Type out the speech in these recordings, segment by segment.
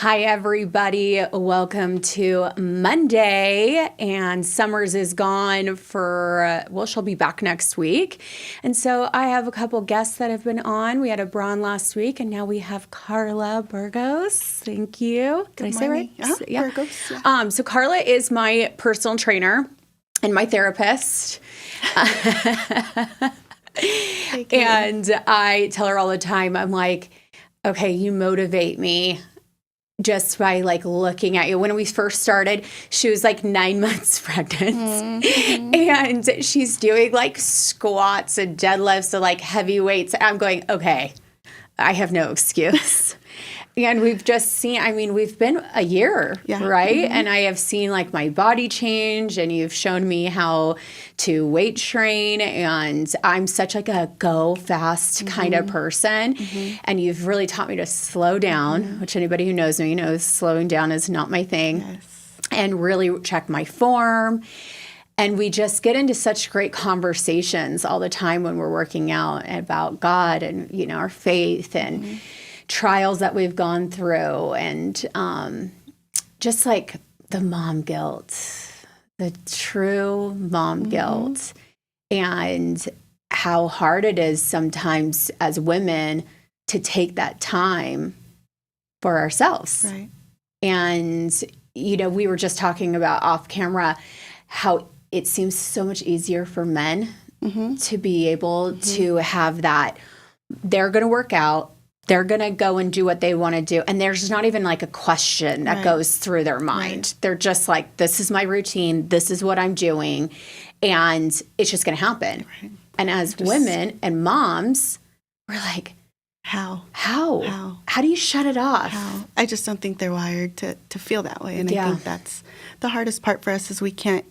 Hi, everybody. Welcome to Monday. And Summers is gone she'll be back next week. And so I have a couple guests that have been on. We had a Braun last week, and now we have Karla Burgos. Thank you. Did I say right? Yeah. Burgos. Yeah. So Karla is my personal trainer and my therapist. And I tell her all the time, I'm like, okay, you motivate me just by like looking at you. When we first started, she was like 9 months pregnant, and she's doing like squats and deadlifts and like heavy weights. I'm going, okay, I have no excuse. And we've just seen, we've been a year, right? And I have seen like my body change, and you've shown me how to weight train, and I'm such like a go fast kind of person. And you've really taught me to slow down, which anybody who knows me knows slowing down is not my thing, and really check my form. And we just get into such great conversations all the time when we're working out about God and, you know, our faith and trials that we've gone through, and just like the mom guilt, the true mom guilt, and how hard it is sometimes as women to take that time for ourselves. Right. And, you know, we were just talking about off camera how it seems so much easier for men to be able to have that. They're going to work out. They're going to go and do what they want to do. And there's not even like a question that goes through their mind. They're just like, this is my routine. This is what I'm doing. And it's just going to happen. And as women and moms, we're like, How do you shut it off? I just don't think they're wired to feel that way. And I think that's the hardest part for us is we can't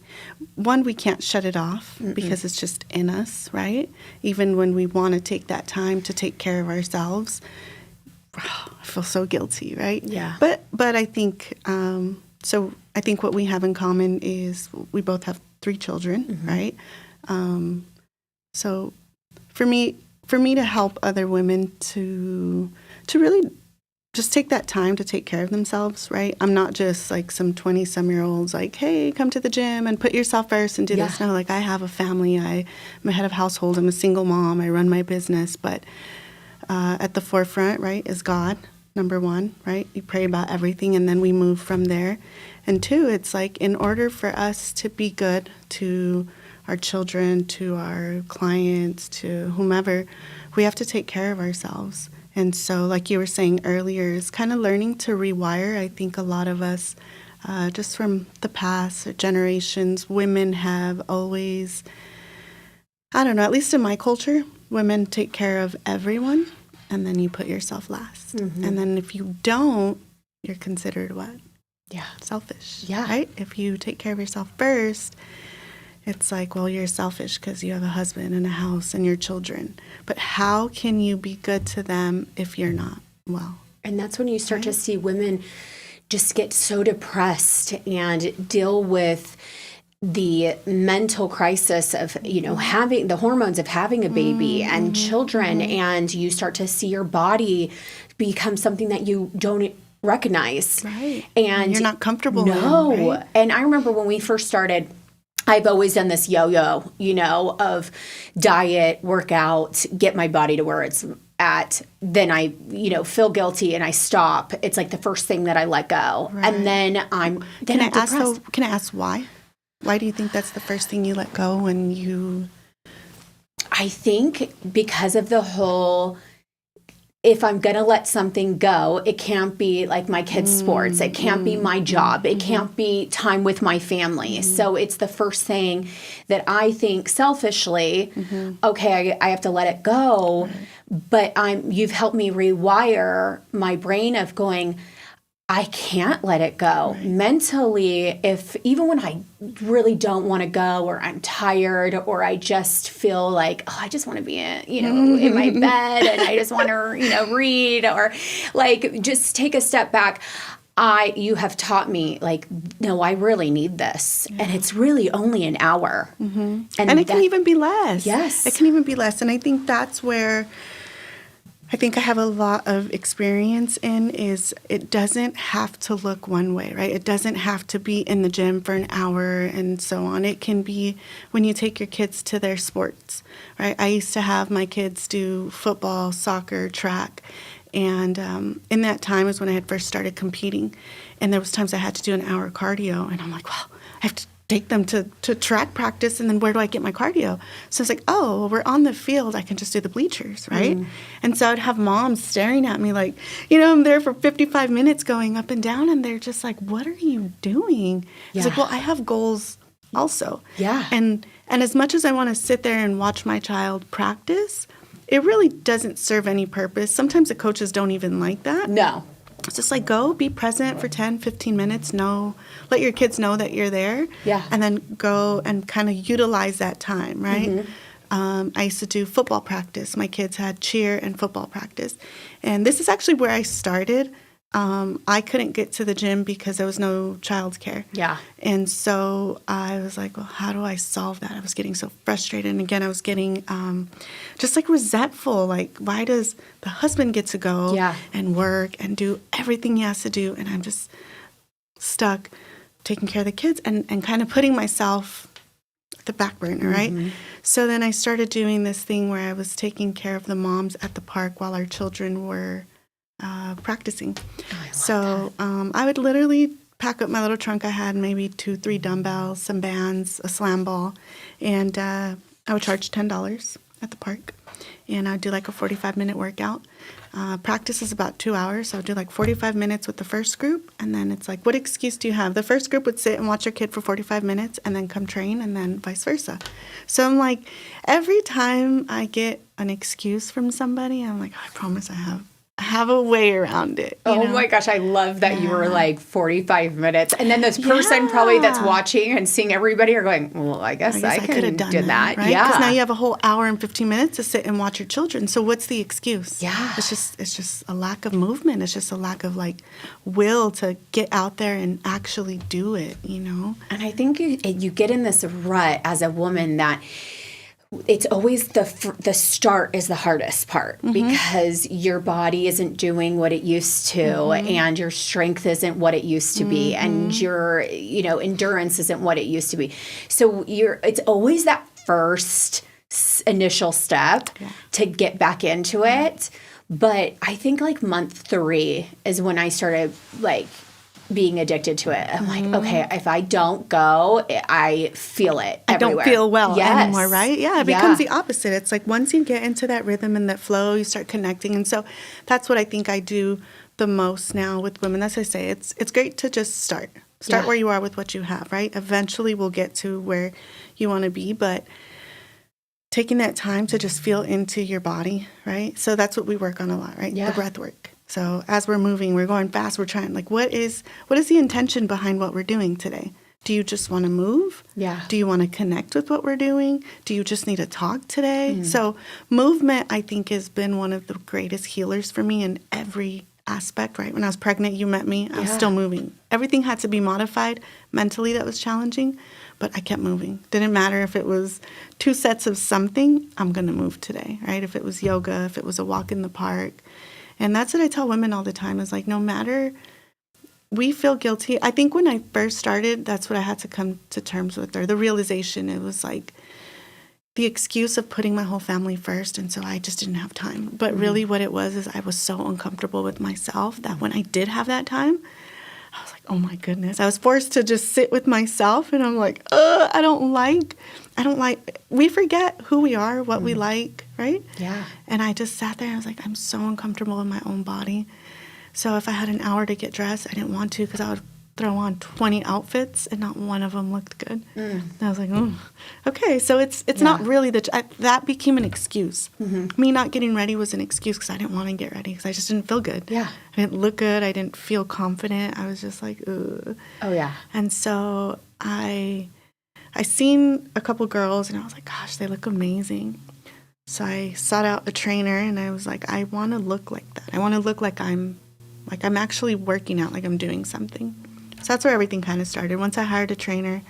shut it off because it's just in us, right? Even when we want to take that time to take care of ourselves, I feel so guilty, right? Yeah. But I think, so I think what we have in common is we both have 3 children, right? So for me to help other women to really just take that time to take care of themselves, right? I'm not just like some 20-some-year-olds like, hey, come to the gym and put yourself first and do this. No, like I have a family. I'm a head of household. I'm a single mom. I run my business. But at the forefront, right, is God, number 1, right? You pray about everything, and then we move from there. And 2, it's like in order for us to be good to our children, to our clients, to whomever, we have to take care of ourselves. And so, like you were saying earlier, is kind of learning to rewire. I think a lot of us, just from the past generations, women have always, I don't know, at least in my culture, women take care of everyone, and then you put yourself last. And then if you don't, you're considered what? Selfish. Right? If you take care of yourself first, it's like, well, you're selfish because you have a husband and a house and your children. But how can you be good to them if you're not well? And that's when you start to see women just get so depressed and deal with the mental crisis of, you know, having the hormones of having a baby and children. And you start to see your body become something that you don't recognize. Right. And you're not comfortable No. in, right? And I remember when we first started, I've always done this yo-yo, you know, of diet, workout, get my body to where it's at. Then I, you know, feel guilty and I stop. It's like the first thing that I let go. Right. And then I'm depressed. Can I ask why? Why do you think that's the first thing you let go when you... I think because of the whole... If I'm going to let something go, it can't be like my kids' sports. It can't be my job. It can't be time with my family. So it's the first thing that I think selfishly, okay, I have to let it go. But you've helped me rewire my brain of going, I can't let it go. Mentally, even when I really don't want to go, or I'm tired, or I just feel like, I just want to be in my bed and I just want to, read, or like just take a step back. You have taught me, like, no, I really need this. And it's really only an hour. And it can even be less. Yes. It can even be less. And I think that's where I think I have a lot of experience in is it doesn't have to look one way, right? It doesn't have to be in the gym for an hour and so on. It can be when you take your kids to their sports, right? I used to have my kids do football, soccer, track. And in that time is when I had first started competing. And there was times I had to do an hour cardio. And I'm like, well, I have to take them to track practice, and then where do I get my cardio? So it's like, oh, well, we're on the field. I can just do the bleachers, right? And so I'd have moms staring at me like, I'm there for 55 minutes going up and down, and they're just like, what are you doing? It's like, well, I have goals also. Yeah. And as much as I want to sit there and watch my child practice, it really doesn't serve any purpose. Sometimes the coaches don't even like that. No. It's just like, go be present for 10, 15 minutes. Let your kids know that you're there. Yeah. And then go and kind of utilize that time, right? I used to do football practice. My kids had cheer and football practice. And this is actually where I started. I couldn't get to the gym because there was no childcare. Yeah. And so I was like, well, how do I solve that? I was getting so frustrated. And again, I was getting just like resentful. Like, why does the husband get to go and work and do everything he has to do? And I'm just stuck taking care of the kids and kind of putting myself at the back burner, right? So then I started doing this thing where I was taking care of the moms at the park while our children were practicing. So I would literally pack up my little trunk. I had maybe 2-3 dumbbells, some bands, a slam ball, and I would charge $10 at the park. And I'd do like a 45-minute workout. Practice is about 2 hours, so I'd do like 45 minutes with the first group, and then it's like, what excuse do you have? The first group would sit and watch their kid for 45 minutes and then come train, and then vice versa. So I'm like, every time I get an excuse from somebody, I'm like, I promise I have a way around it. Oh my gosh, I love that you were like 45 minutes. And then this person probably that's watching and seeing everybody are going, well, I guess I could have done that. Right? Yeah. Because now you have a whole hour and 15 minutes to sit and watch your children. So what's the excuse? Yeah. It's just a lack of movement. It's just a lack of like will to get out there and actually do it, And I think you get in this rut as a woman that it's always the start is the hardest part because your body isn't doing what it used to and your strength isn't what it used to be and your endurance isn't what it used to be. So it's always that first initial step to get back into it. But I think like month 3 is when I started like being addicted to it. I'm like, okay, if I don't go, I feel it everywhere. I don't feel well anymore, right? Yeah, it becomes the opposite. It's like once you get into that rhythm and that flow, you start connecting. And so that's what I think I do the most now with women. As I say, it's great to just start where you are with what you have, right? Eventually we'll get to where you want to be, but taking that time to just feel into your body, right? So that's what we work on a lot, right? The breath work. So as we're moving, we're going fast, we're trying, like, what is the intention behind what we're doing today? Do you just want to move? Yeah. Do you want to connect with what we're doing? Do you just need to talk today? So movement, I think, has been one of the greatest healers for me in every aspect, right? When I was pregnant, you met me, I was still moving. Everything had to be modified mentally that was challenging, but I kept moving. Didn't matter if it was 2 sets of something, I'm going to move today, right? If it was yoga, if it was a walk in the park. And that's what I tell women all the time is like, no matter, we feel guilty. I think when I first started, that's what I had to come to terms with, or the realization. It was like the excuse of putting my whole family first, and so I just didn't have time. But really what it was is I was so uncomfortable with myself that when I did have that time, I was like, oh my goodness. I was forced to just sit with myself, and I'm like, I don't like, we forget who we are, what we like, right? Yeah. And I just sat there and I was like, I'm so uncomfortable in my own body. So if I had an hour to get dressed, I didn't want to because I would throw on 20 outfits and not one of them looked good. And I was like, okay. So it's not really that became an excuse. Me not getting ready was an excuse because I didn't want to get ready because I just didn't feel good. Yeah. I didn't look good. I didn't feel confident. I was just like, ugh. Oh, yeah. And so I seen a couple girls and I was like, gosh, they look amazing. So I sought out a trainer and I was like, I want to look like that. I want to look like I'm actually working out, like I'm doing something. So that's where everything kind of started. Once I hired a trainer,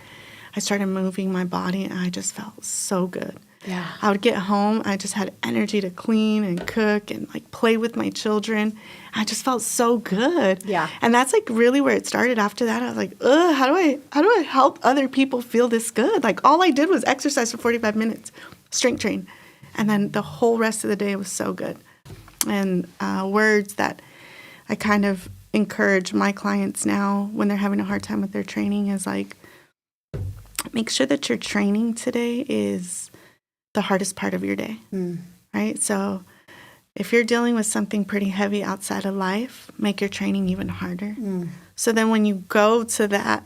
I started moving my body and I just felt so good. Yeah. I would get home. I just had energy to clean and cook and like play with my children. I just felt so good. Yeah. And that's like really where it started. After that, I was like, ugh, how do I help other people feel this good? Like all I did was exercise for 45 minutes, strength train. And then the whole rest of the day was so good. And words that I kind of encourage my clients now when they're having a hard time with their training is like, make sure that your training today is the hardest part of your day, right? So if you're dealing with something pretty heavy outside of life, make your training even harder. So then when you go to that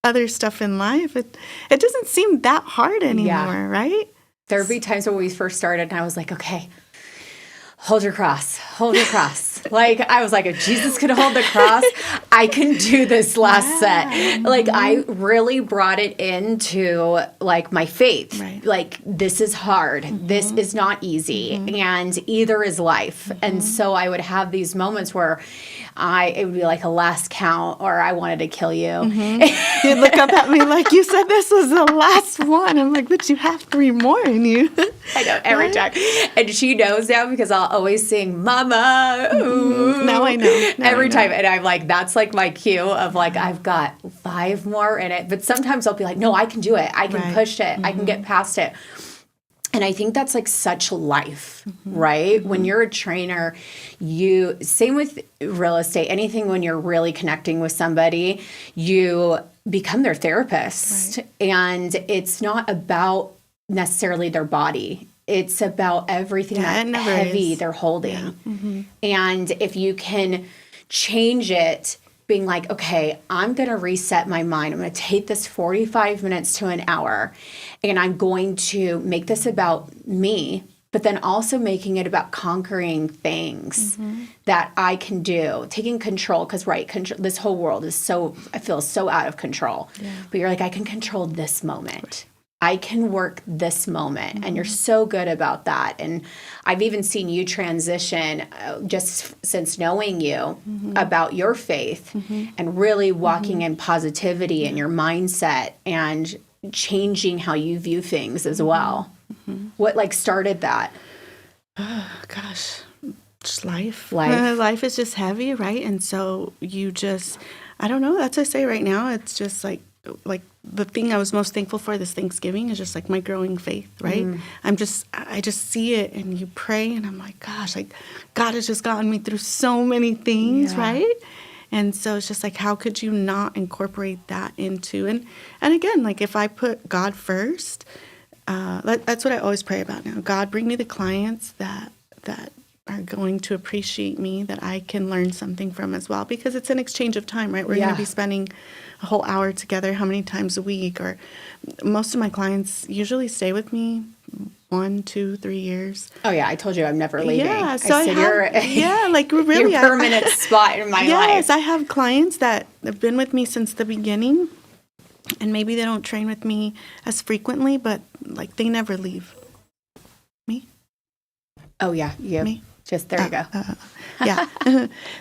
other stuff in life, it doesn't seem that hard anymore, right? There would be times when we first started and I was like, okay, hold your cross. Like, I was like, if Jesus could hold the cross, I can do this last set. Like, I really brought it into, like, my faith. Right. Like, this is hard. This is not easy. And either is life. And so I would have these moments where it would be like a last count or I wanted to kill you. You'd look up at me like, you said this was the last one. I'm like, but you have 3 more in you. I know, every time. And she knows now because I'll always sing, Mama. Ooh. Now I know. Every time. And I'm like, that's like my cue of like, I've got 5 more in it. But sometimes I'll be like, no, I can do it. I can push it. I can get past it. And I think that's like such life, right? When you're a trainer, same with real estate, anything when you're really connecting with somebody, you become their therapist. Right. And it's not about necessarily their body. It's about everything that heavy they're holding. And if you can change it, being like, okay, I'm going to reset my mind. I'm going to take this 45 minutes to an hour and I'm going to make this about me, but then also making it about conquering things that I can do, taking control. Because, this whole world is I feel so out of control. Yeah. But you're like, I can control this moment. Right. I can work this moment. And you're so good about that. And I've even seen you transition just since knowing you about your faith and really walking in positivity in your mindset and changing how you view things as well. What started that? Oh, gosh, just life. Life is just heavy, right? And so you just, I don't know, that's what I say right now. It's just like the thing I was most thankful for this Thanksgiving is just like my growing faith, right? I just see it and you pray and I'm like, gosh, like God has just gotten me through so many things, right? And so it's just like, how could you not incorporate that into, and again, like if I put God first, that's what I always pray about now. God, bring me the clients that are going to appreciate me, that I can learn something from as well, because it's an exchange of time, right? We're going to be spending a whole hour together, how many times a week? Or most of my clients usually stay with me 1, 2, 3 years. Oh yeah, I told you I'm never leaving. Yeah, so like really, your permanent spot in my life. Yes, I have clients that have been with me since the beginning, and maybe they don't train with me as frequently, but like they never leave. Me? Oh yeah, you. Me? Just there you go. Yeah.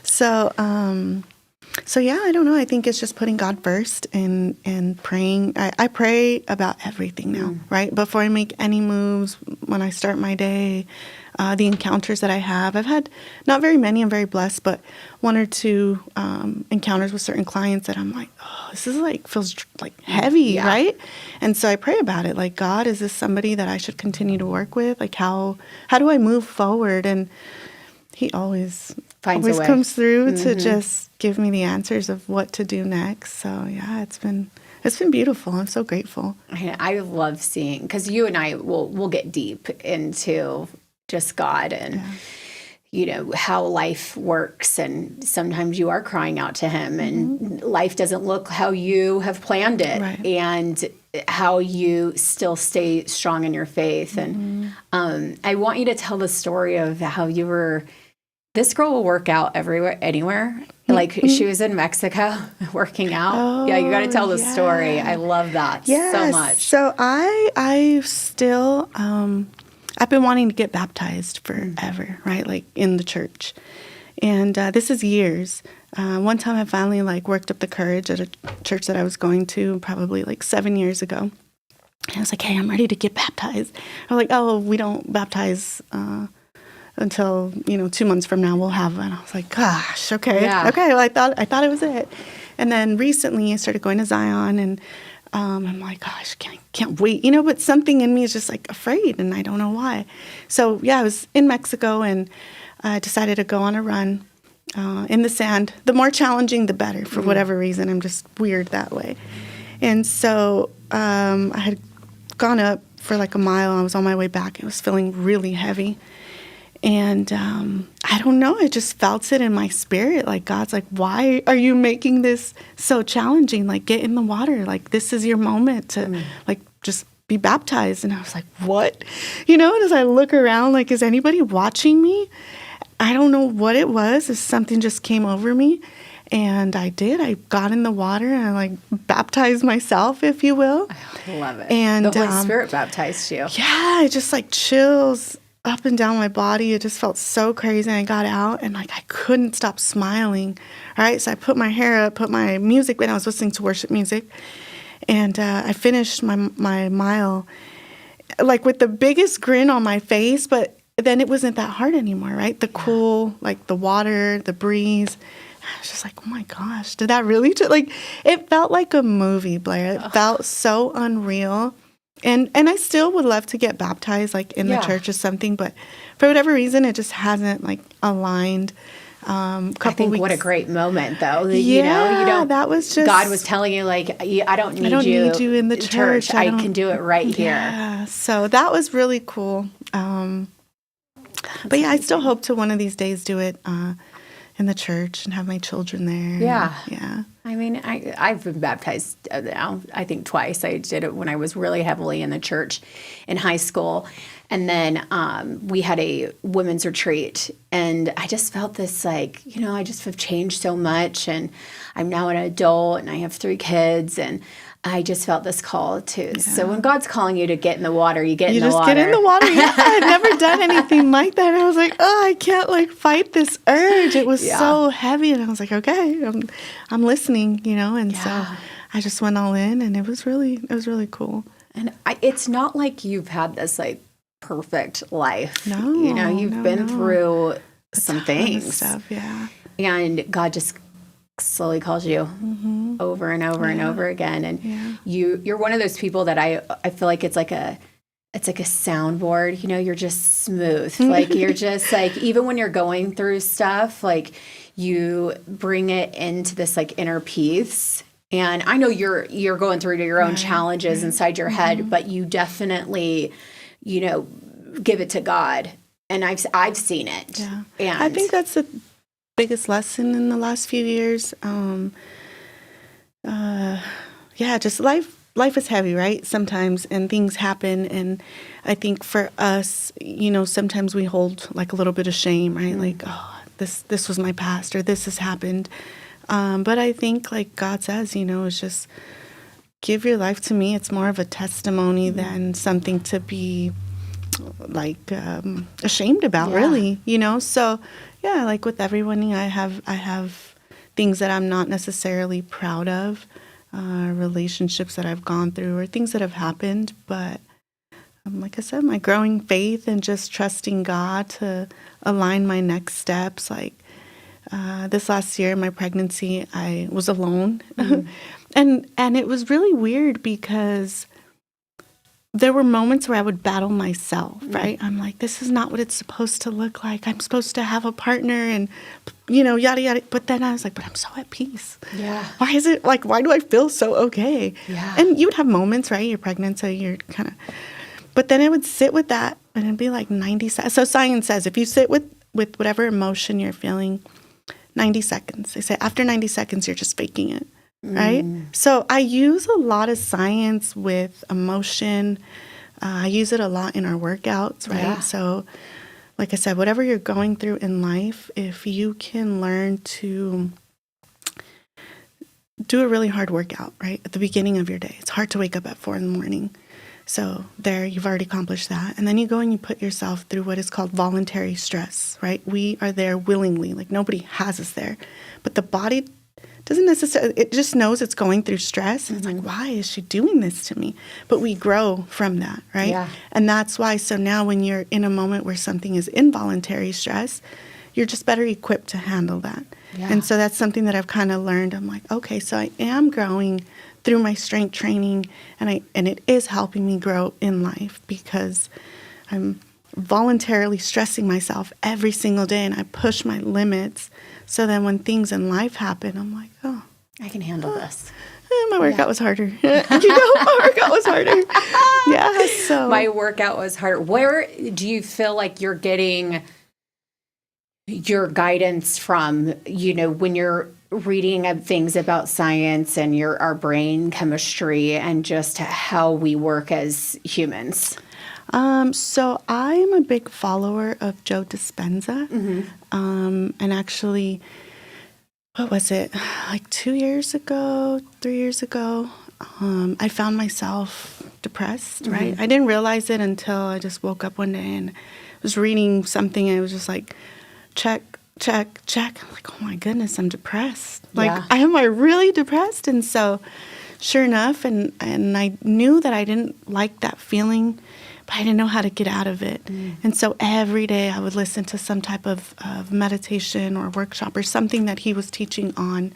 So yeah, I don't know. I think it's just putting God first and praying. I pray about everything now, right? Before I make any moves, when I start my day, the encounters that I have. I've had not very many, I'm very blessed, but 1 or 2 encounters with certain clients that I'm like, oh, this is like, feels like heavy, right? And so I pray about it. Like, God, is this somebody that I should continue to work with? Like, how do I move forward? And he always comes through to just give me the answers of what to do next. So yeah, it's been beautiful. I'm so grateful. I love seeing, because you and I we'll get deep into just God and you know how life works, and sometimes you are crying out to him and life doesn't look how you have planned it, and how you still stay strong in your faith. And I want you to tell the story of how you were, this girl will work out anywhere. Like she was in Mexico working out. Oh, yeah, you got to tell the story. I love that so much. So I still, I've been wanting to get baptized forever, right? Like in the church. And this is years. One time I finally worked up the courage at a church that I was going to probably 7 years ago. And I was like, hey, I'm ready to get baptized. I'm like, oh, we don't baptize until 2 months from now. We'll have one. I was like, gosh, okay, okay. Well, I thought it was it. And then recently, I started going to Zion, and I'm like, gosh, can't wait, But something in me is just like afraid, and I don't know why. So yeah, I was in Mexico, and I decided to go on a run in the sand. The more challenging, the better. For whatever reason, I'm just weird that way. And so I had gone up for like a mile. I was on my way back. I was feeling really heavy. And I don't know, I just felt it in my spirit. Like, God's like, why are you making this so challenging? Like, get in the water. Like, this is your moment to, like, just be baptized. And I was like, what? And as I look around, like, is anybody watching me? I don't know what it was. Something just came over me. And I did. I got in the water and I, like, baptized myself, if you will. I love it. And the Holy Spirit baptized you. Yeah, it just, like, chills up and down my body. It just felt so crazy. And I got out and like I couldn't stop smiling. All right, so I put my hair up, put my music in. I was listening to worship music, and I finished my mile like with the biggest grin on my face. But then it wasn't that hard anymore, right? The cool, like the water, the breeze. I was just like, oh my gosh, did that really? Like, it felt like a movie, Blaire. It felt so unreal. And I still would love to get baptized, like, in the church or something, but for whatever reason, it just hasn't, like, aligned. I think weeks. What a great moment, though. Yeah, you don't. That was just God was telling you, like, I don't need you in the church. I can do it right here. Yeah, so that was really cool. But yeah, I still hope to one of these days do it in the church and have my children there. Yeah. I mean, I've been baptized now, I think twice. I did it when I was really heavily in the church in high school. And then we had a women's retreat. And I just felt this, like, I just have changed so much. And I'm now an adult and I have 3 kids. And I just felt this call too. Yeah. So when God's calling you to get in the water, you get in the water. You just get in the water. Yeah, I'd never done anything like that. I was like, oh, I can't like fight this urge. It was so heavy, and I was like, okay, I'm listening, And so I just went all in, and it was really cool. And it's not like you've had this like perfect life. No, you've been through some things. Stuff, yeah. And God just slowly calls you over and over and over again, and you're one of those people that I feel like it's like a soundboard. You're just smooth. Like, you're just like, even when you're going through stuff, like, you bring it into this like inner peace. And I know you're going through your own challenges inside your head, but you definitely give it to God, and I've seen it. Yeah. And I think that's the biggest lesson in the last few years. Just life is heavy, right? Sometimes, and things happen, and I think for us, sometimes we hold like a little bit of shame, right? Like, oh, this was my past, or this has happened. But I think, like God says, it's just give your life to me. It's more of a testimony than something to be like ashamed about, really. So yeah, like with everyone, I have things that I'm not necessarily proud of, relationships that I've gone through, or things that have happened. But like I said, my growing faith and just trusting God to align my next steps. Like this last year, my pregnancy, I was alone, and it was really weird because there were moments where I would battle myself, right? I'm like, this is not what it's supposed to look like. I'm supposed to have a partner and, yada, yada. But then I was like, but I'm so at peace. Yeah. Why is it like, why do I feel so okay? Yeah. And you would have moments, right? You're pregnant, so you're kind of, but then I would sit with that and it'd be like 90 seconds. So science says if you sit with whatever emotion you're feeling, 90 seconds. They say after 90 seconds, you're just faking it. Right? So I use a lot of science with emotion. I use it a lot in our workouts, right? Yeah. So like I said, whatever you're going through in life, if you can learn to do a really hard workout, right? At the beginning of your day. It's hard to wake up at 4 a.m. So there, you've already accomplished that. And then you go and you put yourself through what is called voluntary stress, right? We are there willingly. Like, nobody has us there. But the body doesn't necessarily, it just knows it's going through stress. And it's like, why is she doing this to me? But we grow from that, right? Yeah. And that's why, so now when you're in a moment where something is involuntary stress, you're just better equipped to handle that. Yeah. And so that's something that I've kind of learned. I'm like, okay, so I am growing through my strength training, and it is helping me grow in life because I'm voluntarily stressing myself every single day, and I push my limits. So then when things in life happen, I'm like, oh, I can handle this. my workout was harder. My workout was harder. Yeah. So My workout was hard. Where do you feel like you're getting your guidance from, when you're reading things about science and our brain chemistry and just how we work as humans? So I am a big follower of Joe Dispenza. And actually, what was it? Like 3 years ago, I found myself depressed, right? I didn't realize it until I just woke up one day and was reading something and it was just like, check. I'm like, oh my goodness, I'm depressed. Like, am I really depressed? And so sure enough, and I knew that I didn't like that feeling, but I didn't know how to get out of it. And so every day I would listen to some type of meditation or workshop or something that he was teaching on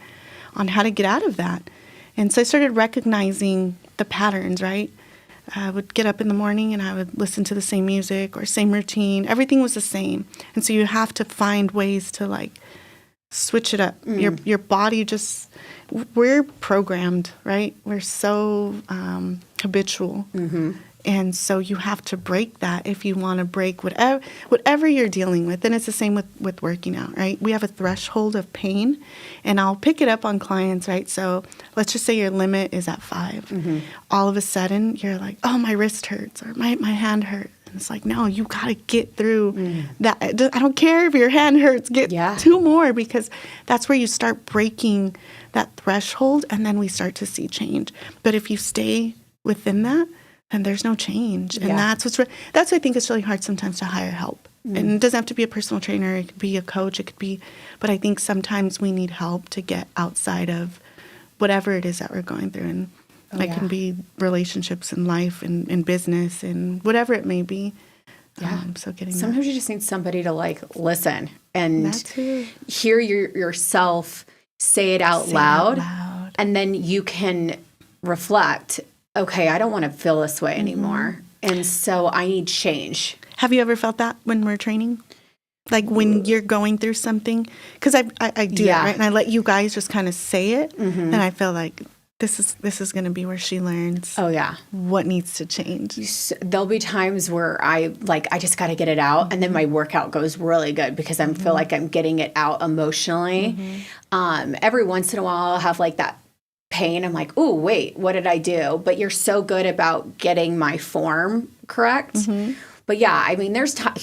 how to get out of that. And so I started recognizing the patterns, right? I would get up in the morning and I would listen to the same music or same routine. Everything was the same. And so you have to find ways to like switch it up. Your body just, we're programmed, right? We're so habitual. And so you have to break that if you want to break whatever you're dealing with. And it's the same with working out, right? We have a threshold of pain, and I'll pick it up on clients, right? So let's just say your limit is at 5. All of a sudden, you're like, oh, my wrist hurts or my hand hurts. And it's like, no, you got to get through that. I don't care if your hand hurts. Get 2 more, because that's where you start breaking that threshold, and then we start to see change. But if you stay within that, and there's no change. And that's why I think it's really hard sometimes to hire help. And it doesn't have to be a personal trainer. It could be a coach. It could be, but I think sometimes we need help to get outside of whatever it is that we're going through. And it can be relationships in life and business and whatever it may be. So sometimes you just need somebody to like listen and hear yourself say it out loud. And then you can reflect, okay, I don't want to feel this way anymore. And so I need change. Have you ever felt that when we're training? Like when you're going through something? Because I do that, right? And I let you guys just kind of say it. And I feel like this is going to be where she learns what needs to change. There'll be times where I just got to get it out. And then my workout goes really good because I feel like I'm getting it out emotionally. Every once in a while, I'll have like that pain. I'm like, oh, wait, what did I do? But you're so good about getting my form correct. But I mean, there's a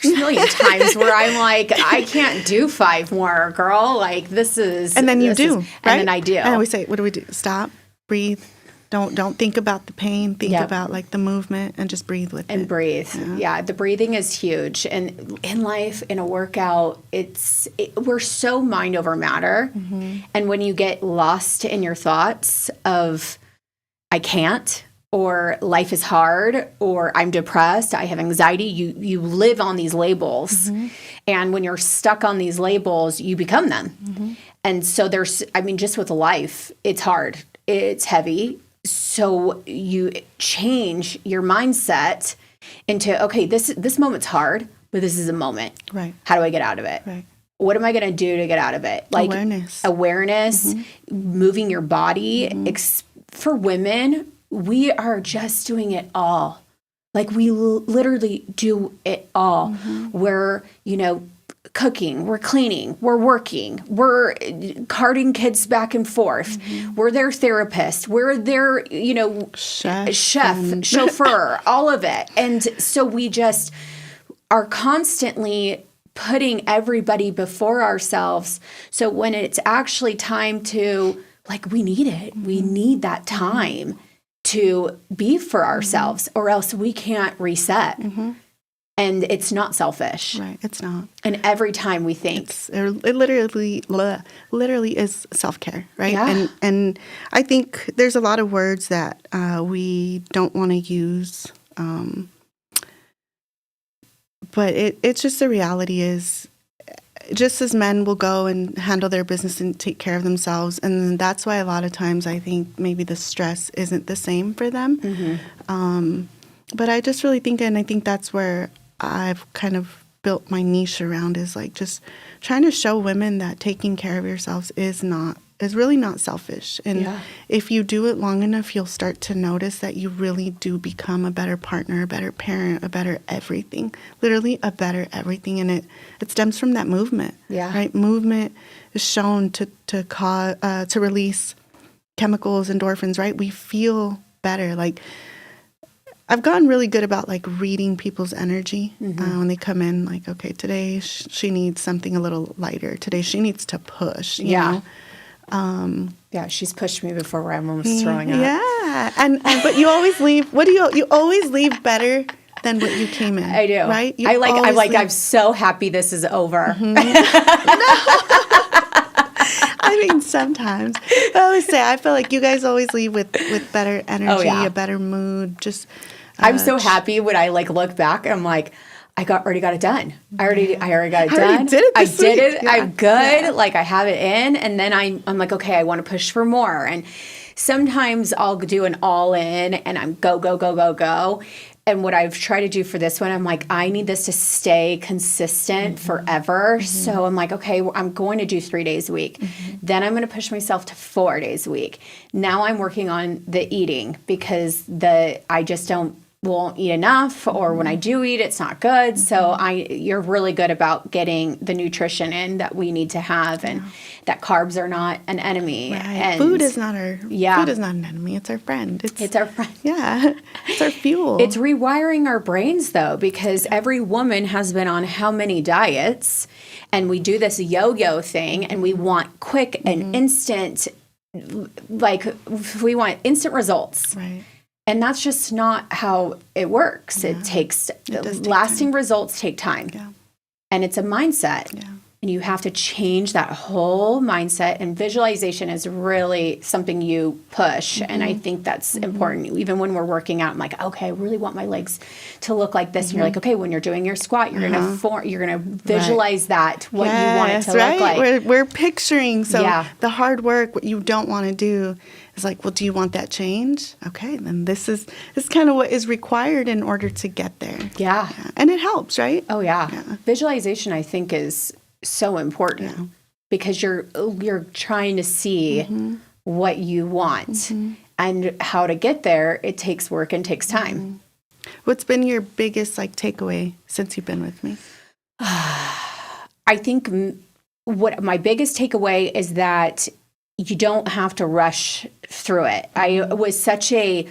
million times where I'm like, I can't do 5 more, girl. Like this is, and then you do, right? And then I do. And we say, what do we do? Stop, breathe. Don't think about the pain. Think about like the movement and just breathe with it. And breathe. Yeah, the breathing is huge. And in life, in a workout, we're so mind over matter. And when you get lost in your thoughts of, I can't, or life is hard, or I'm depressed, I have anxiety, you live on these labels. And when you're stuck on these labels, you become them. And so just with life, it's hard. It's heavy. So you change your mindset into, okay, this moment's hard, but this is a moment. Right. How do I get out of it? Right. What am I going to do to get out of it? Like awareness, moving your body. For women, we are just doing it all. Like we literally do it all. We're, cooking, we're cleaning, we're working, we're carting kids back and forth. We're their therapist, we're their, chef, chauffeur, all of it. And so we just are constantly putting everybody before ourselves. So when it's actually time to, we need it. We need that time to be for ourselves, or else we can't reset. And it's not selfish. Right. It's not. And every time we think, it literally is self-care, right? Yeah. And I think there's a lot of words that we don't want to use, but it's just the reality is, just as men will go and handle their business and take care of themselves, and that's why a lot of times I think maybe the stress isn't the same for them. But I just really think, and I think that's where I've kind of built my niche around, is like just trying to show women that taking care of yourselves is really not selfish. And if you do it long enough, you'll start to notice that you really do become a better partner, a better parent, a better everything, literally a better everything. And it stems from that movement, right? Movement is shown to release chemicals, endorphins, right? We feel better. Like, I've gotten really good about like reading people's energy when they come in. Like, okay, today she needs something a little lighter. Today she needs to push. You know? She's pushed me before where I'm almost throwing up. Yeah, and but you always leave. You always leave better than what you came in. I do. Right? I'm so happy this is over. I mean, sometimes. I always say, I feel like you guys always leave with better energy, a better mood. Just. I'm so happy when I like look back and I'm like, already got it done. I already got it done. I did it. Yeah. I'm good. Yeah. Like, I have it in. And then I'm like, okay, I want to push for more. And sometimes I'll do an all in and I'm go. And what I've tried to do for this one, I'm like, I need this to stay consistent forever. So I'm like, okay, I'm going to do 3 days a week. Then I'm going to push myself to 4 days a week. Now I'm working on the eating, because I just won't eat enough, or when I do eat, it's not good. So you're really good about getting the nutrition in that we need to have, and that carbs are not an enemy. Right. And food is not food is not an enemy. It's our friend. It's our friend. Yeah. It's our fuel. It's rewiring our brains, though, because every woman has been on how many diets, and we do this yo-yo thing, and we want quick and instant, like, we want instant results. Right. And that's just not how it works. Yeah. It takes lasting time. Results take time. Yeah. And it's a mindset. Yeah. And you have to change that whole mindset. And visualization is really something you push. And I think that's important. Even when we're working out, I'm like, okay, I really want my legs to look like this. And you're like, okay, when you're doing your squat, you're gonna visualize that, what you want it to look like. We're picturing. So the hard work, what you don't want to do, is like, well, do you want that change? Okay, then this is kind of what is required in order to get there. Yeah. And it helps, right? Oh yeah. Visualization, I think, is so important because you're trying to see what you want and how to get there. It takes work and takes time. What's been your biggest takeaway since you've been with me? I think what my biggest takeaway is that you don't have to rush through it. I was such a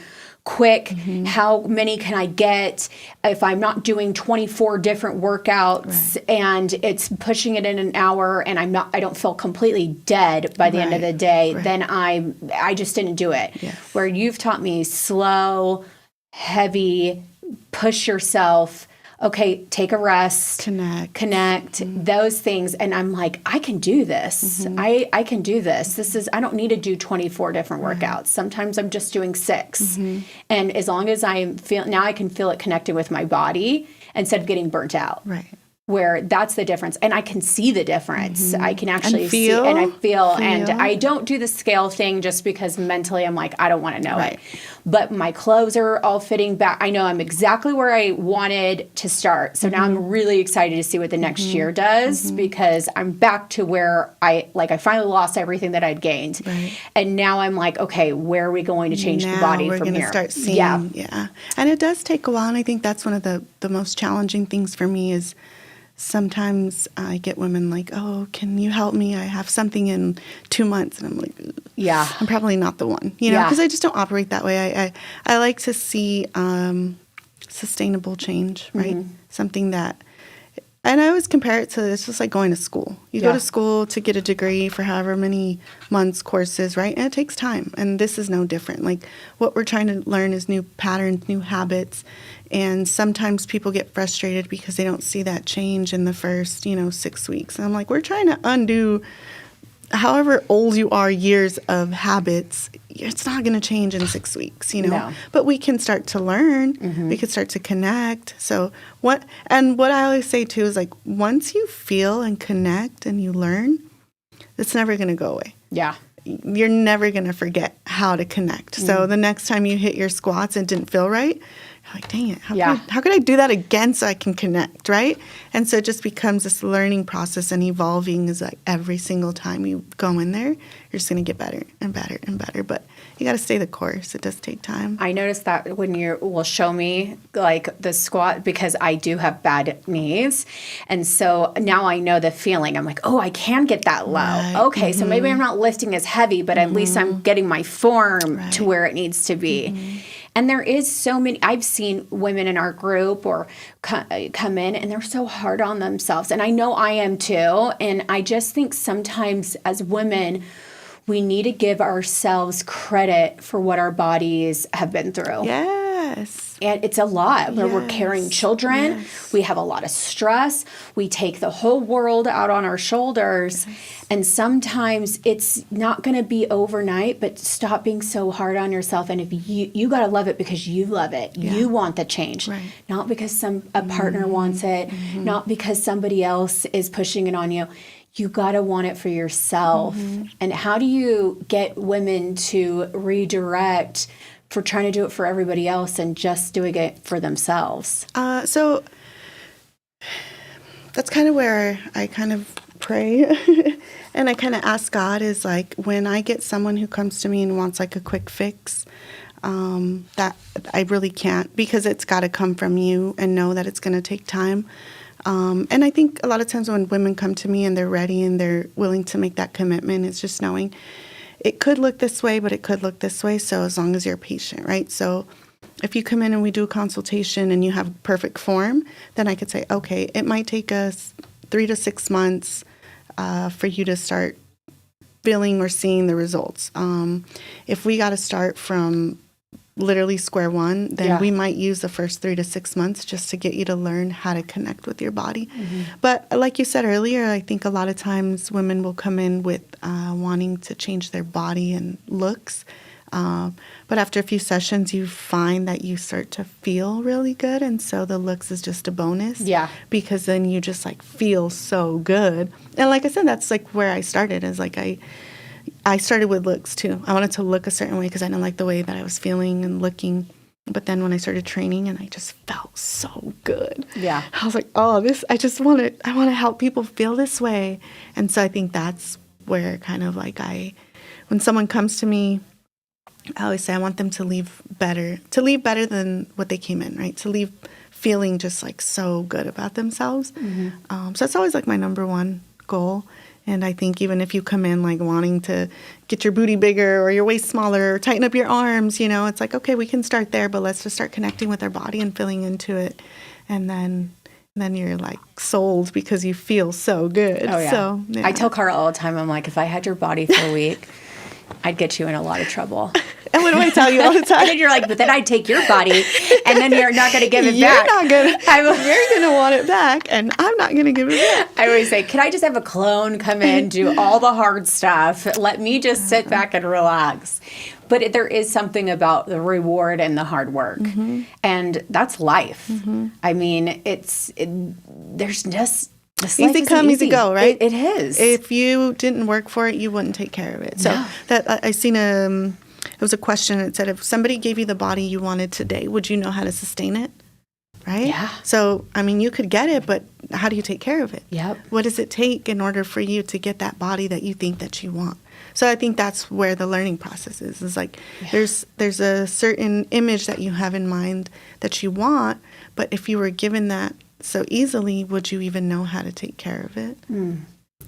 quick, how many can I get if I'm not doing 24 different workouts and it's pushing it in an hour and I don't feel completely dead by the end of the day, then I just didn't do it. Yes. Where you've taught me slow, heavy, push yourself. Okay, take a rest, connect, those things. And I'm like, I can do this. I can do this. I don't need to do 24 different workouts. Sometimes I'm just doing 6. And as long as I can feel it connected with my body instead of getting burnt out. Right. Where that's the difference. And I can see the difference. I can actually see and I feel. And I don't do the scale thing just because mentally I'm like, I don't want to know it. But my clothes are all fitting back. I know I'm exactly where I wanted to start. So now I'm really excited to see what the next year does because I'm back to where I finally lost everything that I'd gained. Right. And now I'm like, okay, where are we going to change the body from here? We're going to start seeing. Yeah. And it does take a while. And I think that's one of the most challenging things for me is sometimes I get women like, oh, can you help me? I have something in 2 months. And I'm like, I'm probably not the one, because I just don't operate that way. I like to see sustainable change, right? Something that And I always compare it to, it's just like going to school. You go to school to get a degree for however many months, courses, right? And it takes time. And this is no different. Like, what we're trying to learn is new patterns, new habits. And sometimes people get frustrated because they don't see that change in the first, 6 weeks. And I'm like, we're trying to undo however old you are, years of habits. It's not going to change in 6 weeks, No. But we can start to learn. We can start to connect. So what I always say too is, like, once you feel and connect and you learn, it's never going to go away. Yeah. You're never going to forget how to connect. So the next time you hit your squats and didn't feel right, you're like, dang it, how could I do that again so I can connect, right? And so it just becomes this learning process, and evolving is like every single time you go in there, you're just going to get better and better and better. But you got to stay the course. It does take time. I noticed that when you will show me like the squat, because I do have bad knees. And so now I know the feeling. I'm like, oh, I can get that low. Right. Okay. So maybe I'm not lifting as heavy, but at least I'm getting my form to where it needs to be. And there is so many, I've seen women in our group or come in and they're so hard on themselves. And I know I am too. And I just think sometimes as women, we need to give ourselves credit for what our bodies have been through. Yes. And it's a lot where we're carrying children. Yes. We have a lot of stress. We take the whole world out on our shoulders. Yes. And sometimes it's not going to be overnight, but stop being so hard on yourself. And if you got to love it because you love it. Yeah. You want the change, right. Not because a partner wants it, not because somebody else is pushing it on you. You got to want it for yourself. And how do you get women to redirect for trying to do it for everybody else and just doing it for themselves? So that's kind of where I kind of pray and I kind of ask God, is like, when I get someone who comes to me and wants like a quick fix, that I really can't, because it's got to come from you, and know that it's going to take time. And I think a lot of times when women come to me and they're ready and they're willing to make that commitment, it's just knowing it could look this way, but it could look this way. So as long as you're patient, right? So if you come in and we do a consultation and you have perfect form, then I could say, okay, it might take us 3 to 6 months for you to start feeling or seeing the results. If we got to start from literally square one, then we might use the first 3 to 6 months just to get you to learn how to connect with your body. But like you said earlier, I think a lot of times women will come in with wanting to change their body and looks. But after a few sessions, you find that you start to feel really good. And so the looks is just a bonus. Yeah. Because then you just like feel so good. And like I said, that's like where I started, is like I started with looks too. I wanted to look a certain way because I didn't like the way that I was feeling and looking. But then when I started training, and I just felt so good. Yeah. I was like, oh, I want to help people feel this way. And so I think that's where kind of like when someone comes to me, I always say I want them to leave better than what they came in, right? To leave feeling just like so good about themselves. So that's always like my number one goal. And I think even if you come in like wanting to get your booty bigger or your waist smaller or tighten up your arms, it's like, okay, we can start there, but let's just start connecting with our body and feeling into it. And then you're like sold because you feel so good. Oh, yeah. So yeah. I tell Karla all the time, I'm like, if I had your body for a week, I'd get you in a lot of trouble. And what do I tell you all the time? And then you're like, but then I'd take your body, and then you're not going to give it back. You're going to want it back, and I'm not going to give it back. I always say, can I just have a clone come in, do all the hard stuff? Let me just sit back and relax. But there is something about the reward and the hard work. And that's life. I mean, there's just... Easy come, easy go, right? It is. If you didn't work for it, you wouldn't take care of it. So that I seen it was a question that said, if somebody gave you the body you wanted today, would you know how to sustain it? Right? Yeah. So, I mean, you could get it, but how do you take care of it? Yep. What does it take in order for you to get that body that you think that you want? So I think that's where the learning process is. It's like there's a certain image that you have in mind that you want, but if you were given that so easily, would you even know how to take care of it?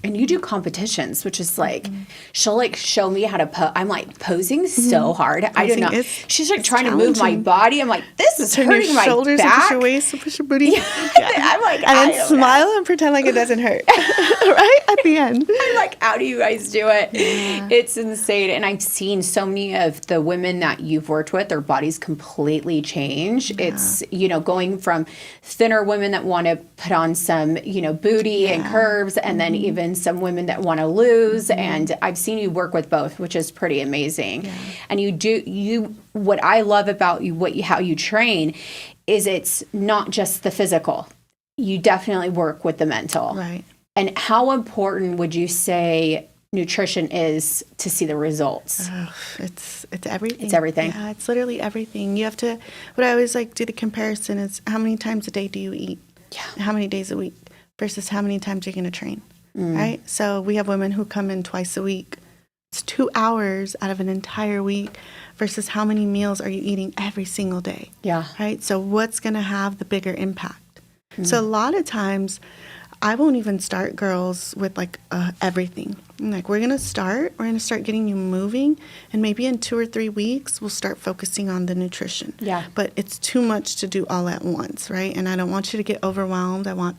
And you do competitions, which is like, she'll like show me how to pose. I'm like posing so hard. I don't know. She's like trying to move my body. I'm like, this is hurting my shoulders back. And push your waist and push your booty. Yeah. I'm like, and then smile and pretend like it doesn't hurt. Right at the end. I'm like, how do you guys do it? Yeah. It's insane. And I've seen so many of the women that you've worked with, their bodies completely change. Yeah. It's, you know, going from thinner women that want to put on some, you know, booty and curves, and then even some women that want to lose. And I've seen you work with both, which is pretty amazing. Yeah. And what I love about you, how you train is it's not just the physical. You definitely work with the mental. Right. And how important would you say nutrition is to see the results? It's everything. It's everything. Yeah, it's literally everything. You have to, what I always like do the comparison is how many times a day do you eat? Yeah. How many days a week versus how many times you're going to train, right? So we have women who come in twice a week. It's 2 hours out of an entire week versus how many meals are you eating every single day? Yeah. Right? So what's going to have the bigger impact? So a lot of times I won't even start girls with like everything. I'm like, we're going to start getting you moving, and maybe in 2 or 3 weeks, we'll start focusing on the nutrition. Yeah. But it's too much to do all at once, right? And I don't want you to get overwhelmed. I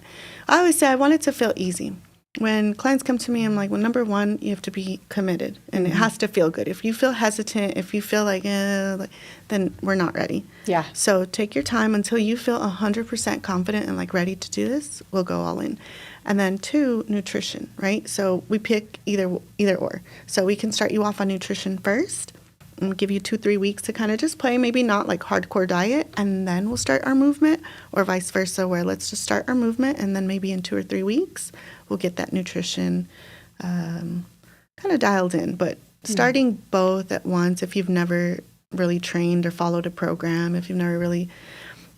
always say I want it to feel easy. When clients come to me, I'm like, well, number one, you have to be committed, and it has to feel good. If you feel hesitant, if you feel like, then we're not ready. Yeah. So take your time until you feel 100% confident and like ready to do this. We'll go all in. And then 2, nutrition, right? So we pick either or. So we can start you off on nutrition first and give you 2-3 weeks to kind of just play, maybe not like hardcore diet, and then we'll start our movement, or vice versa, where let's just start our movement, and then maybe in 2 or 3 weeks, we'll get that nutrition kind of dialed in. But starting both at once, if you've never really trained or followed a program, if you've never really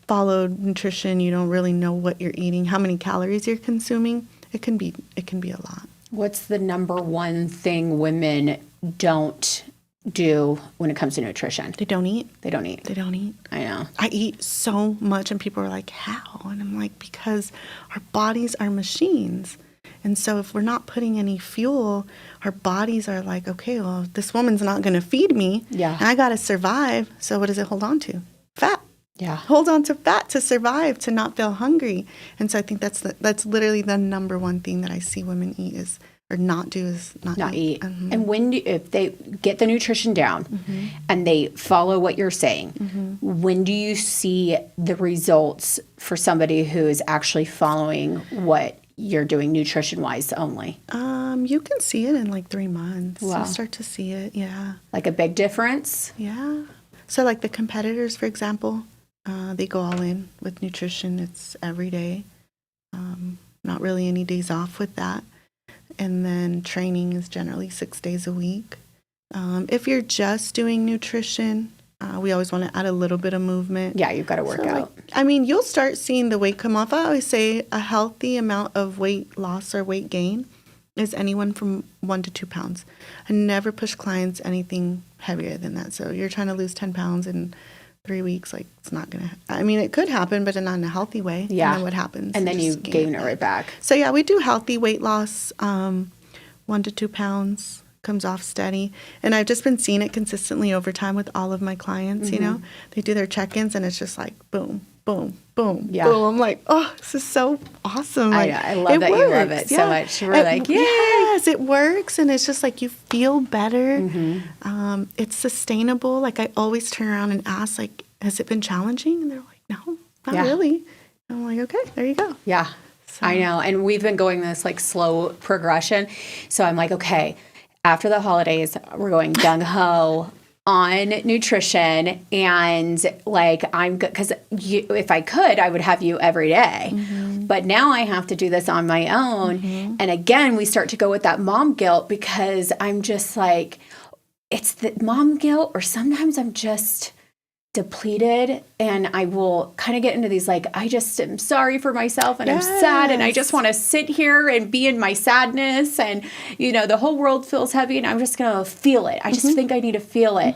followed nutrition, you don't really know what you're eating, how many calories you're consuming, it can be a lot. What's the number one thing women don't do when it comes to nutrition? They don't eat. They don't eat. They don't eat. I know. I eat so much, and people are like, how? And I'm like, because our bodies are machines. And so if we're not putting any fuel, our bodies are like, okay, well, this woman's not going to feed me. Yeah. And I got to survive. So what does it hold on to? Fat. Yeah. Hold on to fat to survive, to not feel hungry. And so I think that's literally the number one thing that I see women eat is not eat. Mm-hmm. And if they get the nutrition down and they follow what you're saying, when do you see the results for somebody who is actually following what you're doing nutrition-wise only? You can see it in like 3 months. Wow. You start to see it, yeah. Like a big difference? Yeah. So like the competitors, for example, they go all in with nutrition. It's every day. Not really any days off with that. And then training is generally 6 days a week. If you're just doing nutrition, we always want to add a little bit of movement. Yeah, you've got to work out. You'll start seeing the weight come off. I always say a healthy amount of weight loss or weight gain is anywhere from 1 to 2 pounds. I never push clients anything heavier than that. So you're trying to lose 10 pounds in 3 weeks, like it's not going to, it could happen, but not in a healthy way. Yeah. And then what happens? And then you gain it right back. So yeah, we do healthy weight loss, 1 to 2 pounds, comes off steady. And I've just been seeing it consistently over time with all of my clients, you know. They do their check-ins and it's just like boom, boom, boom, boom. I'm like, oh, this is so awesome. Like, I love that you love it so much. We're like, yay! Yes, it works. And it's just like you feel better. It's sustainable. Like I always turn around and ask, like, has it been challenging? And they're like, no, not really. I'm like, okay, there you go. Yeah, so. I know. And we've been going this like slow progression. So I'm like, okay, after the holidays, we're going gung-ho on nutrition, and like I'm good because if I could, I would have you every day. But now I have to do this on my own. And again, we start to go with that mom guilt because I'm just like, it's the mom guilt, or sometimes I'm just depleted and I will kind of get into these like, I just am sorry for myself and I'm sad and I just want to sit here and be in my sadness, and the whole world feels heavy and I'm just going to feel it. I just think I need to feel it.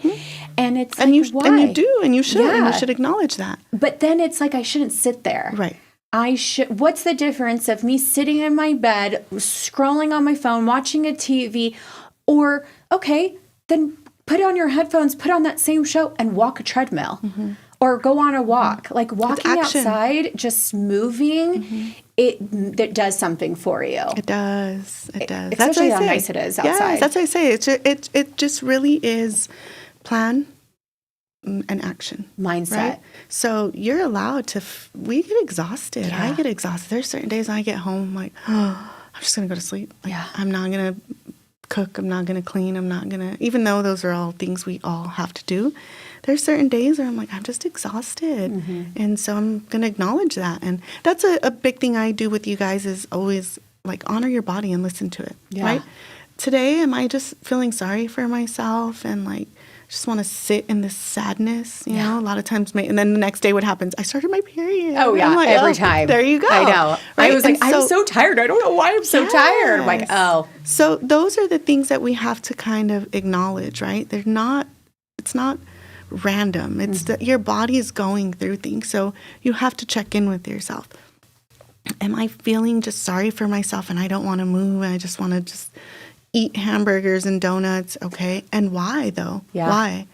And it's and you do, and you should, and you should acknowledge that. But then it's like I shouldn't sit there. Right. what's the difference of me sitting in my bed, scrolling on my phone, watching a TV, or, okay, then put on your headphones, put on that same show and walk a treadmill or go on a walk. Like walking outside, just moving, it does something for you. It does. It does. Especially how nice it is outside. Yeah, that's what I say. It just really is plan and action. Mindset. Right? So you're allowed to, we get exhausted. Yeah. I get exhausted. There's certain days I get home, like, oh, I'm just going to go to sleep. Like, I'm not going to cook. I'm not going to clean. I'm not going to, even though those are all things we all have to do, there's certain days where I'm like, I'm just exhausted. And so I'm going to acknowledge that. And that's a big thing I do with you guys is always like honor your body and listen to it. Right? Today, am I just feeling sorry for myself and like, just want to sit in this sadness, you know, a lot of times. And then the next day what happens? I started my period. Oh, yeah, like, every time. There you go. I know. Right? I was like, I'm so tired. I don't know why I'm so tired. I'm like, oh. So those are the things that we have to kind of acknowledge, right? It's not random. It's that your body is going through things. So you have to check in with yourself. Am I feeling just sorry for myself and I don't want to move and I just want to just eat hamburgers and donuts, okay? And why, though? Yeah. Why?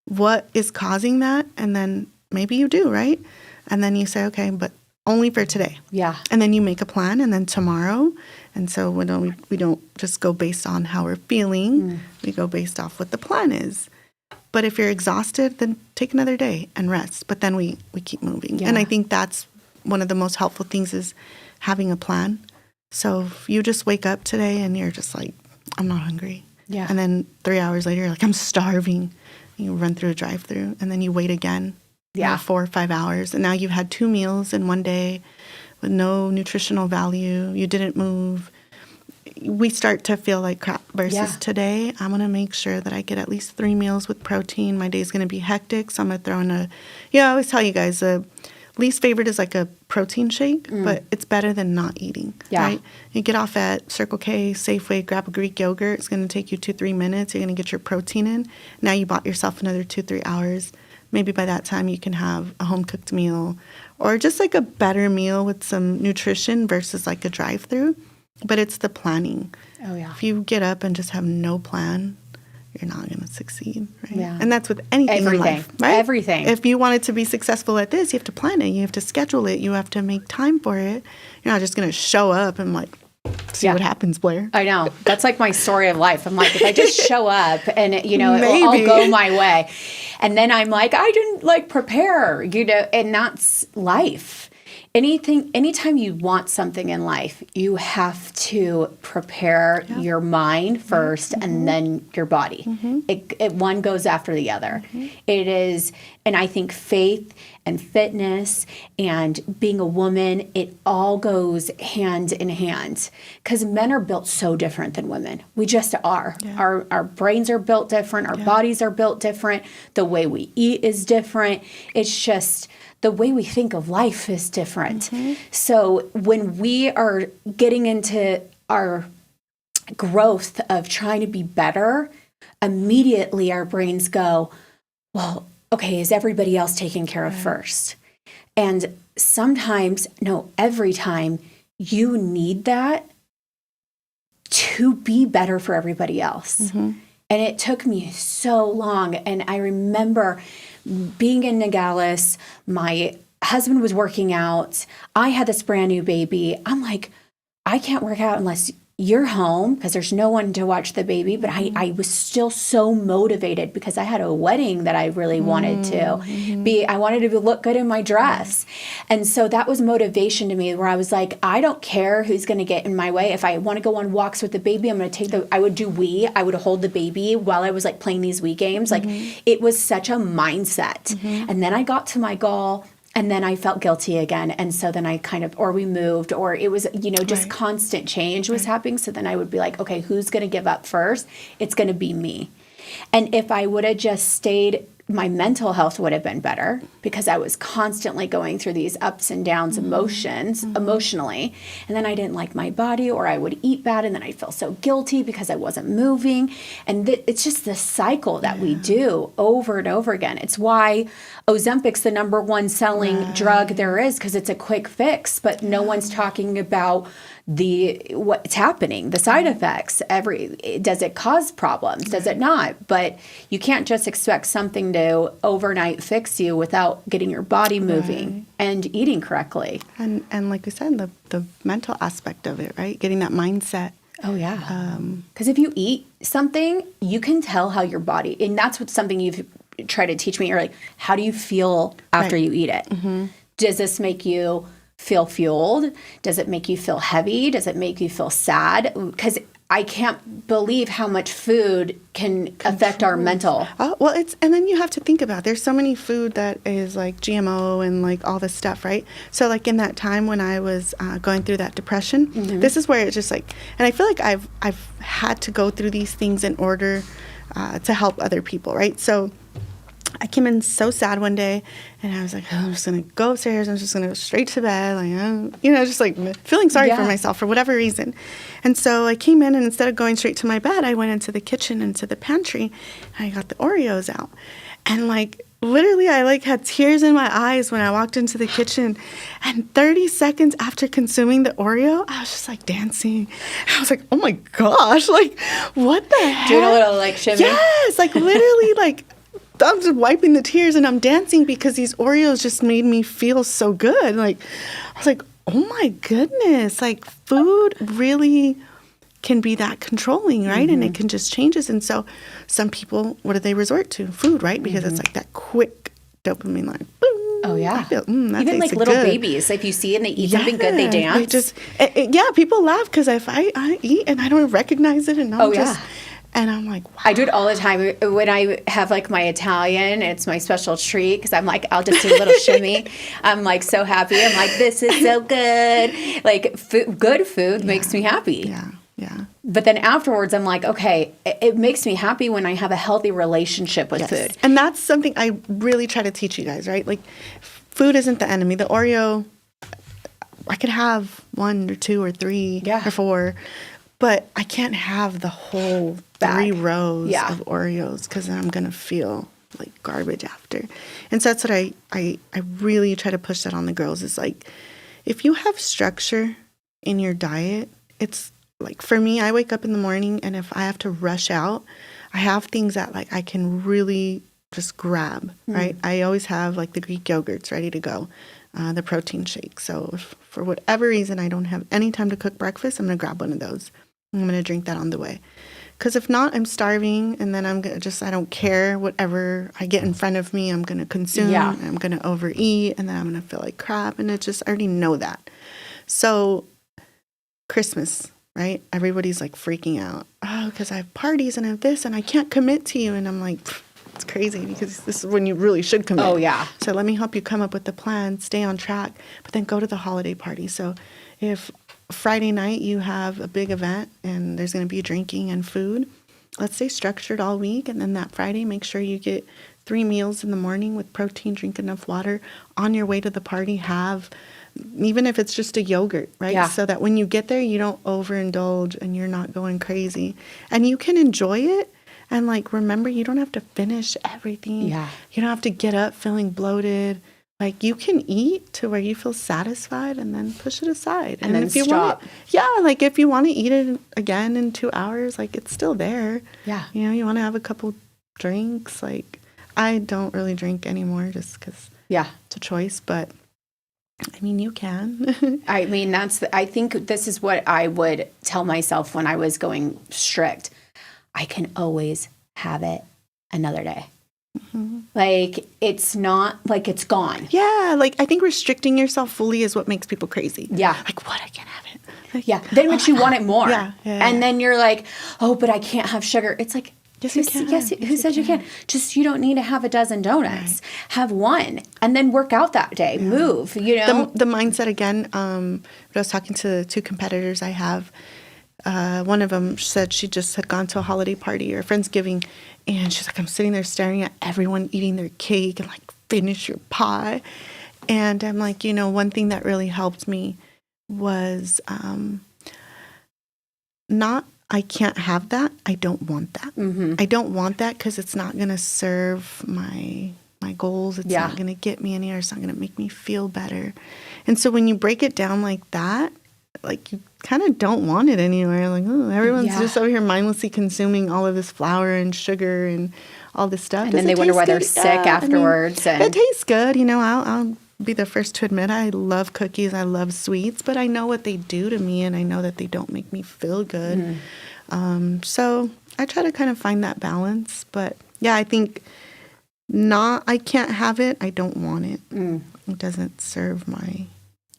What is causing that? And then maybe you do, right? And then you say, okay, but only for today. Yeah. And then you make a plan, and then tomorrow. And so we don't just go based on how we're feeling. We go based off what the plan is. But if you're exhausted, then take another day and rest. But then we keep moving. Yeah. And I think that's one of the most helpful things is having a plan. So if you just wake up today and you're just like, I'm not hungry. Yeah. And then 3 hours later, you're like, I'm starving. You run through a drive-through, and then you wait again. Yeah. 4 or 5 hours. And now you've had 2 meals in one day with no nutritional value. You didn't move. We start to feel like crap versus today. I'm going to make sure that I get at least 3 meals with protein. My day's going to be hectic. So I'm going to throw in I always tell you guys, the least favorite is like a protein shake, but it's better than not eating, right? You get off at Circle K, Safeway, grab a Greek yogurt. It's going to take you 2-3 minutes. You're going to get your protein in. Now you bought yourself another 2-3 hours. Maybe by that time you can have a home-cooked meal or just like a better meal with some nutrition versus like a drive-through. But it's the planning. Oh, yeah. If you get up and just have no plan, you're not going to succeed, right? Yeah. And that's with anything in life, right? Everything. If you wanted to be successful at this, you have to plan it. You have to schedule it. You have to make time for it. You're not just going to show up and like, see what happens, Blaire. I know. That's like my story of life. I'm like, if I just show up and, I'll go my way. And then I'm like, I didn't like prepare, and that's life. Anytime you want something in life, you have to prepare your mind first and then your body. It one goes after the other. It is, and I think faith and fitness and being a woman, it all goes hand in hand. Because men are built so different than women. We just are. Yeah. Our brains are built different. Our bodies are built different. The way we eat is different. It's just the way we think of life is different. So when we are getting into our growth of trying to be better, immediately our brains go, well, okay, is everybody else taken care of first? And sometimes, no, every time you need that to be better for everybody else. And it took me so long. And I remember being in Nogales, my husband was working out. I had this brand new baby. I'm like, I can't work out unless you're home because there's no one to watch the baby. But I was still so motivated because I had a wedding that I really wanted to be. I wanted to look good in my dress. And so that was motivation to me where I was like, I don't care who's going to get in my way. If I want to go on walks with the baby, I'm going to I would do I would hold the baby while I was like playing these Wii games. Like it was such a mindset. And then I got to my goal. And then I felt guilty again. And so then I or we moved, or it was, just constant change was happening. So then I would be like, okay, who's going to give up first? It's going to be me. And if I would have just stayed my mental health would have been better because I was constantly going through these ups and downs emotionally. And then I didn't like my body, or I would eat bad, and then I'd feel so guilty because I wasn't moving. And it's just this cycle that we do over and over again. It's why Ozempic's the number one selling drug there is, because it's a quick fix, but no one's talking about what's happening, the side effects. Does it cause problems? Does it not? But you can't just expect something to overnight fix you without getting your body moving and eating correctly. And like we said, the mental aspect of it, right? Getting that mindset. Oh yeah. Because if you eat something, you can tell how your body, and that's something you've tried to teach me. You're like, how do you feel after you eat it? Does this make you feel fueled? Does it make you feel heavy? Does it make you feel sad? Because I can't believe how much food can affect our mental. Well, and then you have to think about, there's so many food that is like GMO and like all this stuff, right? So like in that time when I was going through that depression, this is where it's just like, and I feel like I've had to go through these things in order to help other people, right? So I came in so sad one day, and I was like, I'm just going to go upstairs. I'm just going to go straight to bed. Like, just like feeling sorry for myself for whatever reason. And so I came in, and instead of going straight to my bed, I went into the kitchen, into the pantry, and I got the Oreos out. And like, literally, I like had tears in my eyes when I walked into the kitchen. And 30 seconds after consuming the Oreo, I was just like dancing. I was like, oh my gosh, like, what the heck? Doing a little like shimmy. Yes, like literally like, I'm just wiping the tears and I'm dancing because these Oreos just made me feel so good. Like, I was like, oh my goodness, like food really can be that controlling, right? And it can just change us. And so some people, what do they resort to? Food, right? Because it's like that quick dopamine, like, boom. Oh, yeah. I feel, that even like little good. Babies, if you see and they eat something good, they dance. People laugh because if I eat and I don't recognize it and and I'm like, wow. I do it all the time. When I have like my Italian, it's my special treat because I'm like, I'll just do a little shimmy. I'm like so happy. I'm like, this is so good. Like good food makes me happy. Yeah. But then afterwards, I'm like, okay, it makes me happy when I have a healthy relationship with food. And that's something I really try to teach you guys, right? Like food isn't the enemy. The Oreo, I could have 1 or 2 or 3 or 4, but I can't have the whole 3 rows of Oreos because then I'm going to feel like garbage after. And so that's what I really try to push that on the girls is like, if you have structure in your diet, it's like for me, I wake up in the morning and if I have to rush out, I have things that like I can really just grab, right? I always have like the Greek yogurts ready to go, the protein shake. So if for whatever reason I don't have any time to cook breakfast, I'm going to grab one of those. I'm going to drink that on the way. Because if not, I'm starving, and then I'm going to I don't care. Whatever I get in front of me, I'm going to consume. Yeah. I'm going to overeat, and then I'm going to feel like crap. And I already know that. So Christmas, right? Everybody's like freaking out. Oh, because I have parties and I have this, and I can't commit to you. And I'm like, it's crazy because this is when you really should commit. Oh, yeah. So let me help you come up with the plan, stay on track, but then go to the holiday party. So if Friday night you have a big event and there's going to be drinking and food, let's stay structured all week. And then that Friday, make sure you get 3 meals in the morning with protein, drink enough water. On your way to the party, have, even if it's just a yogurt, right? Yeah. So that when you get there, you don't overindulge and you're not going crazy. And you can enjoy it. And like, remember, you don't have to finish everything. Yeah. You don't have to get up feeling bloated. Like you can eat to where you feel satisfied and then push it aside. And then if you stop. Like if you want to eat it again in 2 hours, like it's still there. Yeah. You know, you want to have a couple drinks. Like I don't really drink anymore just because it's a choice. But I mean, you can. I mean, I think this is what I would tell myself when I was going strict. I can always have it another day. Mm-hmm. Like, it's not like it's gone. Yeah, like I think restricting yourself fully is what makes people crazy. Yeah. Like, what? I can't have it. Like, Then makes you want it more. Yeah. And then you're like, oh, but I can't have sugar. It's like, yes, you can. Who said you can? Just, you don't need to have a dozen donuts. Right. Have one and then work out that day. Yeah. Move, you know? The mindset again, when I was talking to 2 competitors I have, one of them said she just had gone to a holiday party or Friendsgiving, and she's like, I'm sitting there staring at everyone eating their cake and like, finish your pie. And I'm like, one thing that really helped me was not, I can't have that. I don't want that. Mm-hmm. I don't want that because it's not going to serve my goals. It's not going to get me anywhere. It's not going to make me feel better. And so when you break it down like that, like you kind of don't want it anywhere. Like, oh, everyone's just over here mindlessly consuming all of this flour and sugar and all this stuff. And then they wonder why they're sick afterwards. It tastes good. I'll be the first to admit I love cookies. I love sweets, but I know what they do to me, and I know that they don't make me feel good. So I try to kind of find that balance. But yeah, I think I can't have it. I don't want it. It doesn't serve my...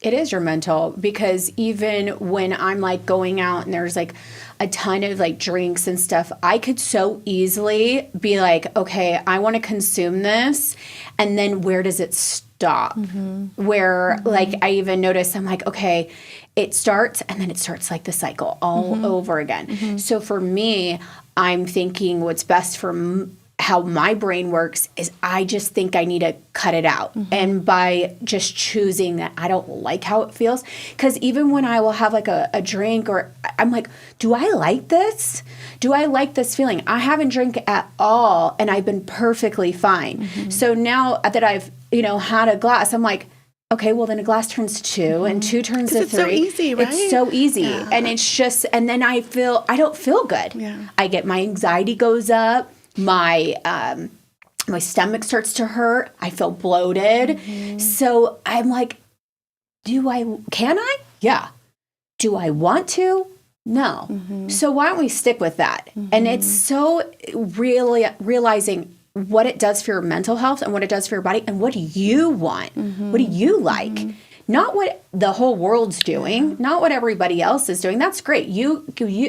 It is your mental, because even when I'm like going out and there's like a ton of like drinks and stuff, I could so easily be like, okay, I want to consume this. And then where does it stop? Where like I even notice I'm like, okay, it starts and then it starts like the cycle all over again. So for me, I'm thinking what's best for how my brain works is I just think I need to cut it out. And by just choosing that I don't like how it feels, because even when I will have like a drink, or I'm like, do I like this? Do I like this feeling? I haven't drank at all and I've been perfectly fine. So now that I've, had a glass, I'm like, okay, well then a glass turns to two and two turns to three. It's so easy, right? It's so easy. Yeah. And it's just, and then I don't feel good. Yeah. I get, my anxiety goes up. My stomach starts to hurt. I feel bloated. So I'm like, can I? Yeah. Do I want to? No. So why don't we stick with that? And it's so really realizing what it does for your mental health and what it does for your body and what do you want? What do you like? Not what the whole world's doing, not what everybody else is doing. That's great. You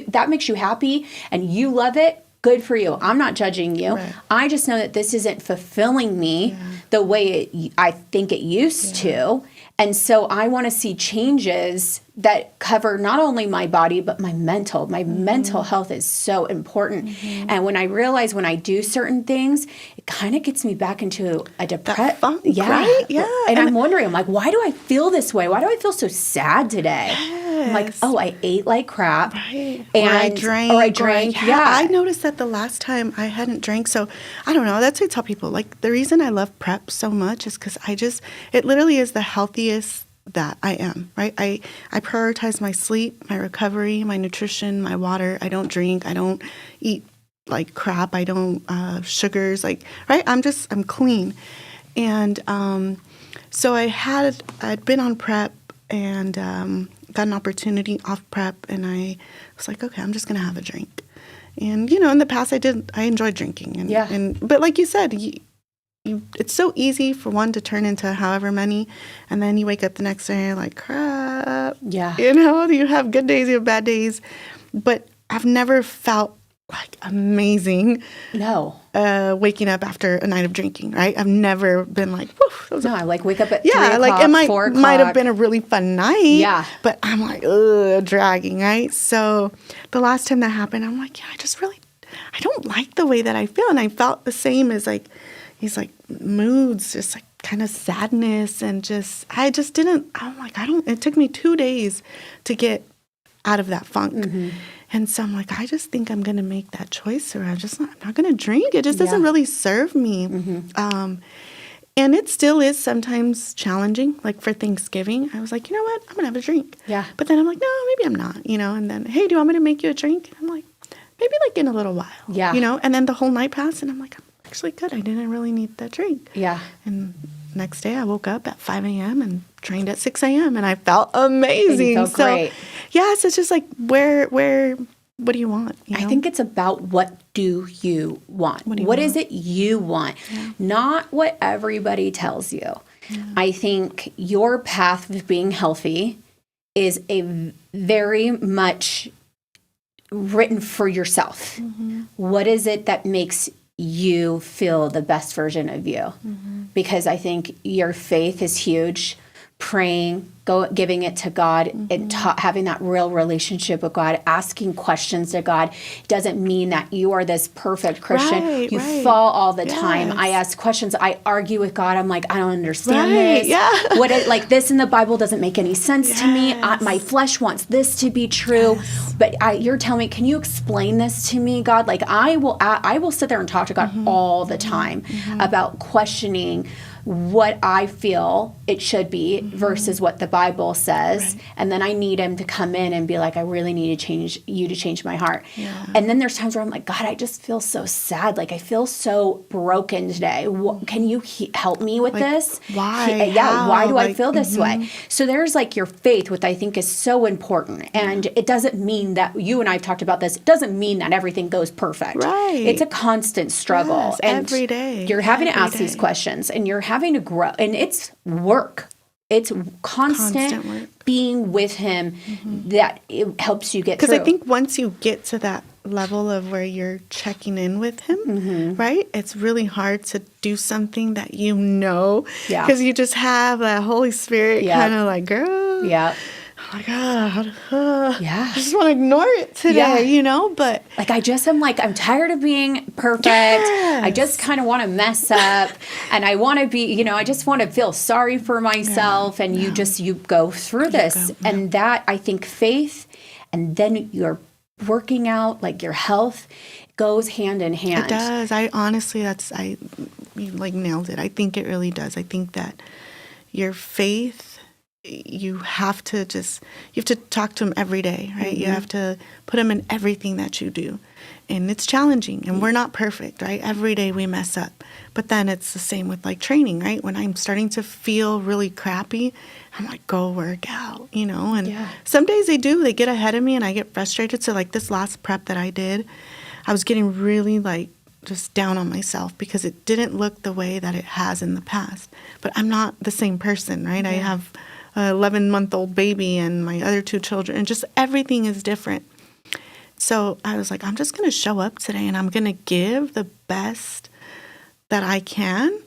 that makes you happy and you love it. Good for you. I'm not judging you. Right. I just know that this isn't fulfilling me the way I think it used to. And so I want to see changes that cover not only my body, but my mental. My mental health is so important. And when I realize when I do certain things, it kind of gets me back into a depression. Right? Yeah. And I'm wondering, I'm like, why do I feel this way? Why do I feel so sad today? I'm like, oh, I ate like crap. Right. And, or I drank. Yeah. I noticed that the last time I hadn't drank. So I don't know. That's what I tell people. Like the reason I love prep so much is because it literally is the healthiest that I am, right? I prioritize my sleep, my recovery, my nutrition, my water. I don't drink. I don't eat like crap. I don't sugars, like, right? I'm clean. And so I'd been on prep and got an opportunity off prep, and I was like, okay, I'm just going to have a drink. And, in the past I enjoyed drinking. But like you said, it's so easy for one to turn into however many, and then you wake up the next day and you're like, crap. Yeah. You have good days, you have bad days. But I've never felt like amazing. No. Waking up after a night of drinking, right? I've never been like, whew. I like wake up at 3 o'clock, like it 4 o'clock. might have been a really fun night. Yeah. But I'm like, ugh, dragging, right? So the last time that happened, I'm like, I don't like the way that I feel. And I felt the same as like, these like moods, just like kind of sadness, and I just didn't, I'm like, it took me 2 days to get out of that funk. And so I'm like, I just think I'm going to make that choice, or I'm not going to drink. It just doesn't really serve me. And it still is sometimes challenging. Like for Thanksgiving, I was like, you know what? I'm going to have a drink. Yeah. But then I'm like, no, maybe I'm not, and then, hey, do you want me to make you a drink? And I'm like, maybe like in a little while. Yeah. And then the whole night passed, and I'm like, actually good. I didn't really need that drink. Yeah. And next day I woke up at 5 a.m. and trained at 6 a.m. and I felt amazing. And you felt great. Yes, it's just like what do you want? I think it's about what do you want? What is it you want? Yeah. Not what everybody tells you. Yeah. I think your path of being healthy is a very much written for yourself. What is it that makes you feel the best version of you? Because I think your faith is huge praying, giving it to God, and having that real relationship with God, asking questions to God. It doesn't mean that you are this perfect Christian. You fall all the time. I ask questions. I argue with God. I'm like, I don't understand this. What like this in the Bible doesn't make any sense to me. My flesh wants this to be true, but you're telling me, can you explain this to me, God? Like I will sit there and talk to God all the time about questioning what I feel it should be versus what the Bible says. And then I need him to come in and be like, I really need to change my heart. And then there's times where I'm like, God, I just feel so sad. Like I feel so broken today. Can you help me with this? Why? Why do I feel this way? So there's like your faith, which I think is so important. And it doesn't mean that, you and I've talked about this, it doesn't mean that everything goes perfect. It's a constant struggle. And every day. You're having to ask these questions, and you're having to grow, and it's work. It's constant work. Being with him that it helps you get through. Because I think once you get to that level of where you're checking in with him, right? It's really hard to do something that because you just have that Holy Spirit kind of like, girl, oh my God, I just want to ignore it today, but like I'm tired of being perfect. I just kind of want to mess up, and I want to be, I just want to feel sorry for myself, and you go through this, and that, I think, faith, and then you're working out, like your health goes hand in hand. It does. I honestly, you like nailed it. I think it really does. I think that your faith, you have to talk to him every day, right? You have to put him in everything that you do. And it's challenging, and we're not perfect, right? Every day we mess up. But then it's the same with like training, right? When I'm starting to feel really crappy, I'm like, go work out, and some days they get ahead of me and I get frustrated. So like this last prep that I did, I was getting really like just down on myself because it didn't look the way that it has in the past. But I'm not the same person, right? I have an 11-month-old baby and my other 2 children, and just everything is different. So I was like, I'm just going to show up today and I'm going to give the best that I can.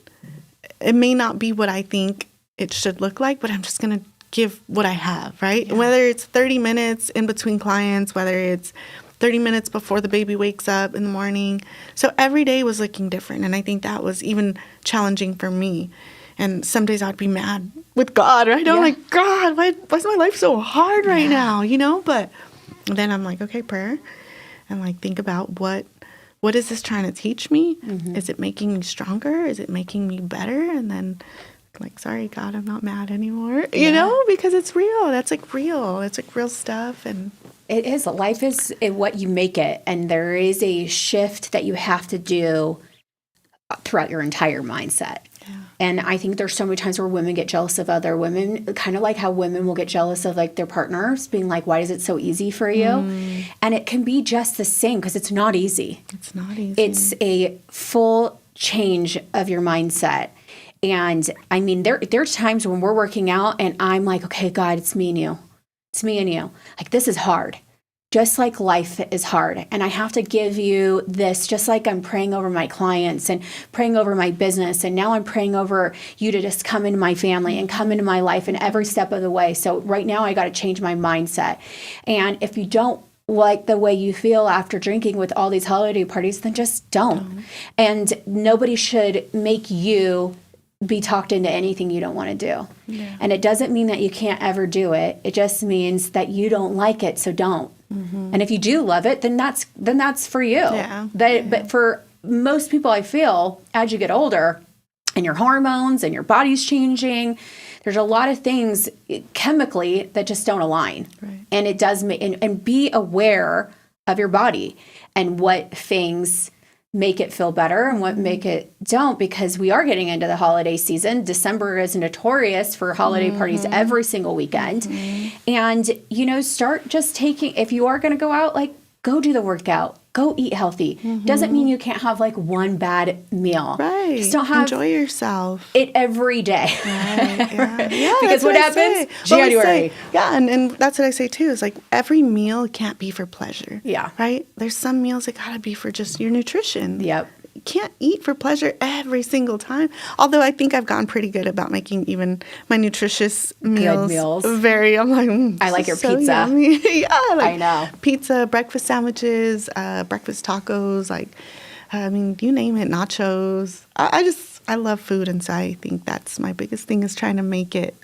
It may not be what I think it should look like, but I'm just going to give what I have, right? Whether it's 30 minutes in between clients, whether it's 30 minutes before the baby wakes up in the morning. So every day was looking different. And I think that was even challenging for me. And some days I'd be mad with God, right? I'm like, God, why is my life so hard right now, But then I'm like, okay, prayer. And like, think about what is this trying to teach me? Is it making me stronger? Is it making me better? And then like, sorry, God, I'm not mad anymore, because it's real. That's like real. It's like real stuff. And it is. Life is what you make it. And there is a shift that you have to do throughout your entire mindset. And I think there's so many times where women get jealous of other women, kind of like how women will get jealous of like their partners, being like, why is it so easy for you? And it can be just the same, because it's not easy. It's not easy. It's a full change of your mindset. And I mean, there's times when we're working out and I'm like, okay, God, it's me and you. It's me and you. Like, this is hard. Just like life is hard. And I have to give you this, just like I'm praying over my clients and praying over my business. And now I'm praying over you to just come into my family and come into my life in every step of the way. So right now I got to change my mindset. And if you don't like the way you feel after drinking with all these holiday parties, then just don't. And nobody should make you be talked into anything you don't want to do. And it doesn't mean that you can't ever do it. It just means that you don't like it, so don't. And if you do love it, then that's for you. But for most people, I feel, as you get older and your hormones and your body's changing, there's a lot of things chemically that just don't align. And it does and be aware of your body and what things make it feel better and what make it don't, because we are getting into the holiday season. December is notorious for holiday parties every single weekend. And, start just taking, if you are going to go out, like, go do the workout, go eat healthy. Doesn't mean you can't have like one bad meal. Just don't enjoy yourself. It every day. Because what happens? January. And that's what I say too, is like every meal can't be for pleasure. Right? There's some meals that gotta be for just your nutrition. You can't eat for pleasure every single time. Although I think I've gotten pretty good about making even my nutritious meals. I'm like, I like your so pizza. Yummy. Yeah, I know. Pizza, breakfast sandwiches, breakfast tacos, you name it, nachos. I love food, and so I think that's my biggest thing is trying to make it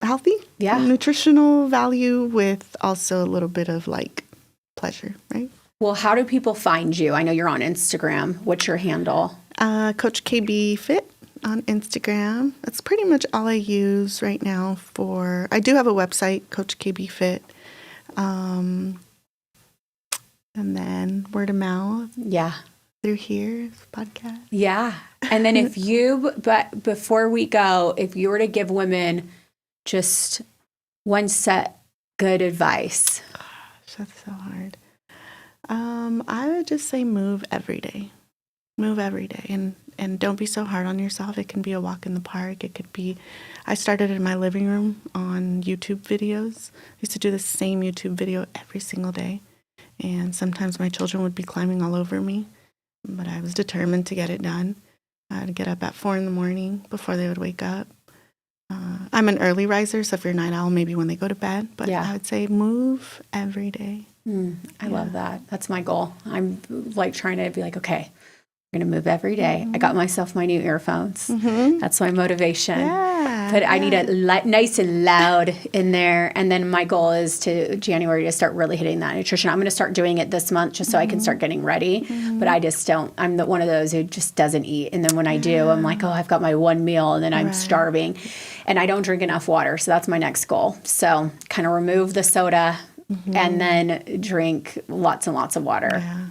healthy, nutritional value with also a little bit of pleasure, right? Well, how do people find you? I know you're on Instagram. What's your handle? Coach KB Fit on Instagram. That's pretty much all I use right now I do have a website, Coach KB Fit. And then word of mouth. Yeah. Through here, podcast. Yeah. And then but before we go, if you were to give women just one set good advice. Gosh, that's so hard. I would just say move every day. Move every day. And don't be so hard on yourself. It can be a walk in the park. It could be, I started in my living room on YouTube videos. I used to do the same YouTube video every single day. And sometimes my children would be climbing all over me. But I was determined to get it done. I'd get up at 4 a.m. before they would wake up. I'm an early riser, so if you're a night owl, maybe when they go to bed. But I would say move every day. I love that. That's my goal. I'm trying to be okay, we're going to move every day. I got myself my new earphones. That's my motivation. But I need it nice and loud in there. And then my goal is January to start really hitting that nutrition. I'm going to start doing it this month just so I can start getting ready. But I just don't. I'm one of those who just doesn't eat. And then when I do, I'm like, oh, I've got my one meal and then I'm starving. And I don't drink enough water. So that's my next goal. So kind of remove the soda and then drink lots and lots of water. Yeah.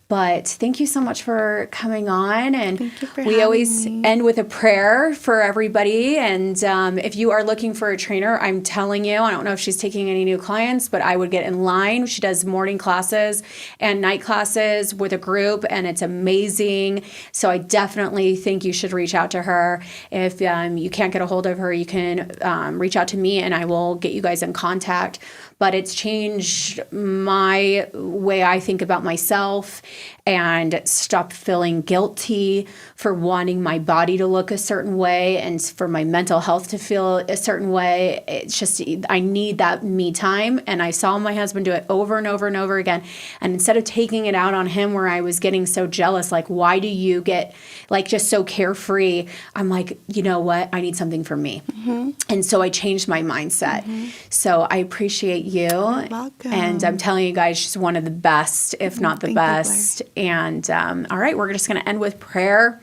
But thank you so much for coming on. And we always end with a prayer for everybody. And if you are looking for a trainer, I'm telling you, I don't know if she's taking any new clients, but I would get in line. She does morning classes and night classes with a group, and it's amazing. So I definitely think you should reach out to her. If you can't get a hold of her, you can reach out to me and I will get you guys in contact. But it's changed my way I think about myself and stopped feeling guilty for wanting my body to look a certain way and for my mental health to feel a certain way. It's just, I need that me time. And I saw my husband do it over and over and over again. And instead of taking it out on him where I was getting so jealous, why do you get just so carefree? I'm like, you know what? I need something for me. And so I changed my mindset. So I appreciate you. You're welcome. And I'm telling you guys, she's one of the best, if not the best. And all right, we're just going to end with prayer.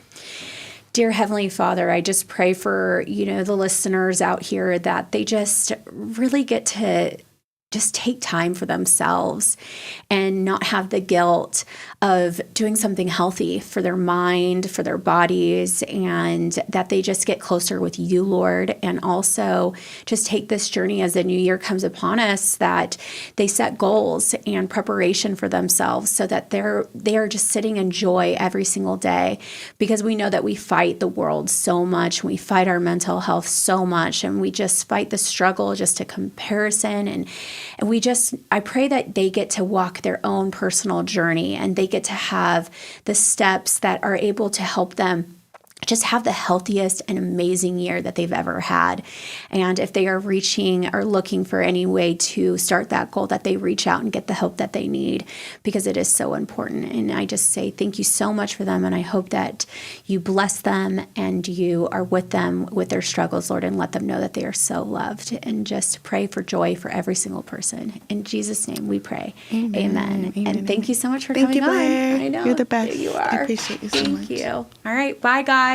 Dear Heavenly Father, I just pray for, the listeners out here that they just really get to just take time for themselves and not have the guilt of doing something healthy for their mind, for their bodies, and that they just get closer with you, Lord. And also just take this journey as the new year comes upon us, that they set goals and preparation for themselves so that they are just sitting in joy every single day, because we know that we fight the world so much. We fight our mental health so much, and we just fight the struggle, just a comparison. And I pray that they get to walk their own personal journey, and they get to have the steps that are able to help them just have the healthiest and amazing year that they've ever had. And if they are reaching or looking for any way to start that goal, that they reach out and get the help that they need, because it is so important. And I just say thank you so much for them. And I hope that you bless them and you are with them with their struggles, Lord, and let them know that they are so loved. And just pray for joy for every single person. In Jesus' name we pray. Amen. And thank you so much for coming on. Blaire. I know. You're the best. You are. I appreciate you so much. Thank you. All right. Bye, guys.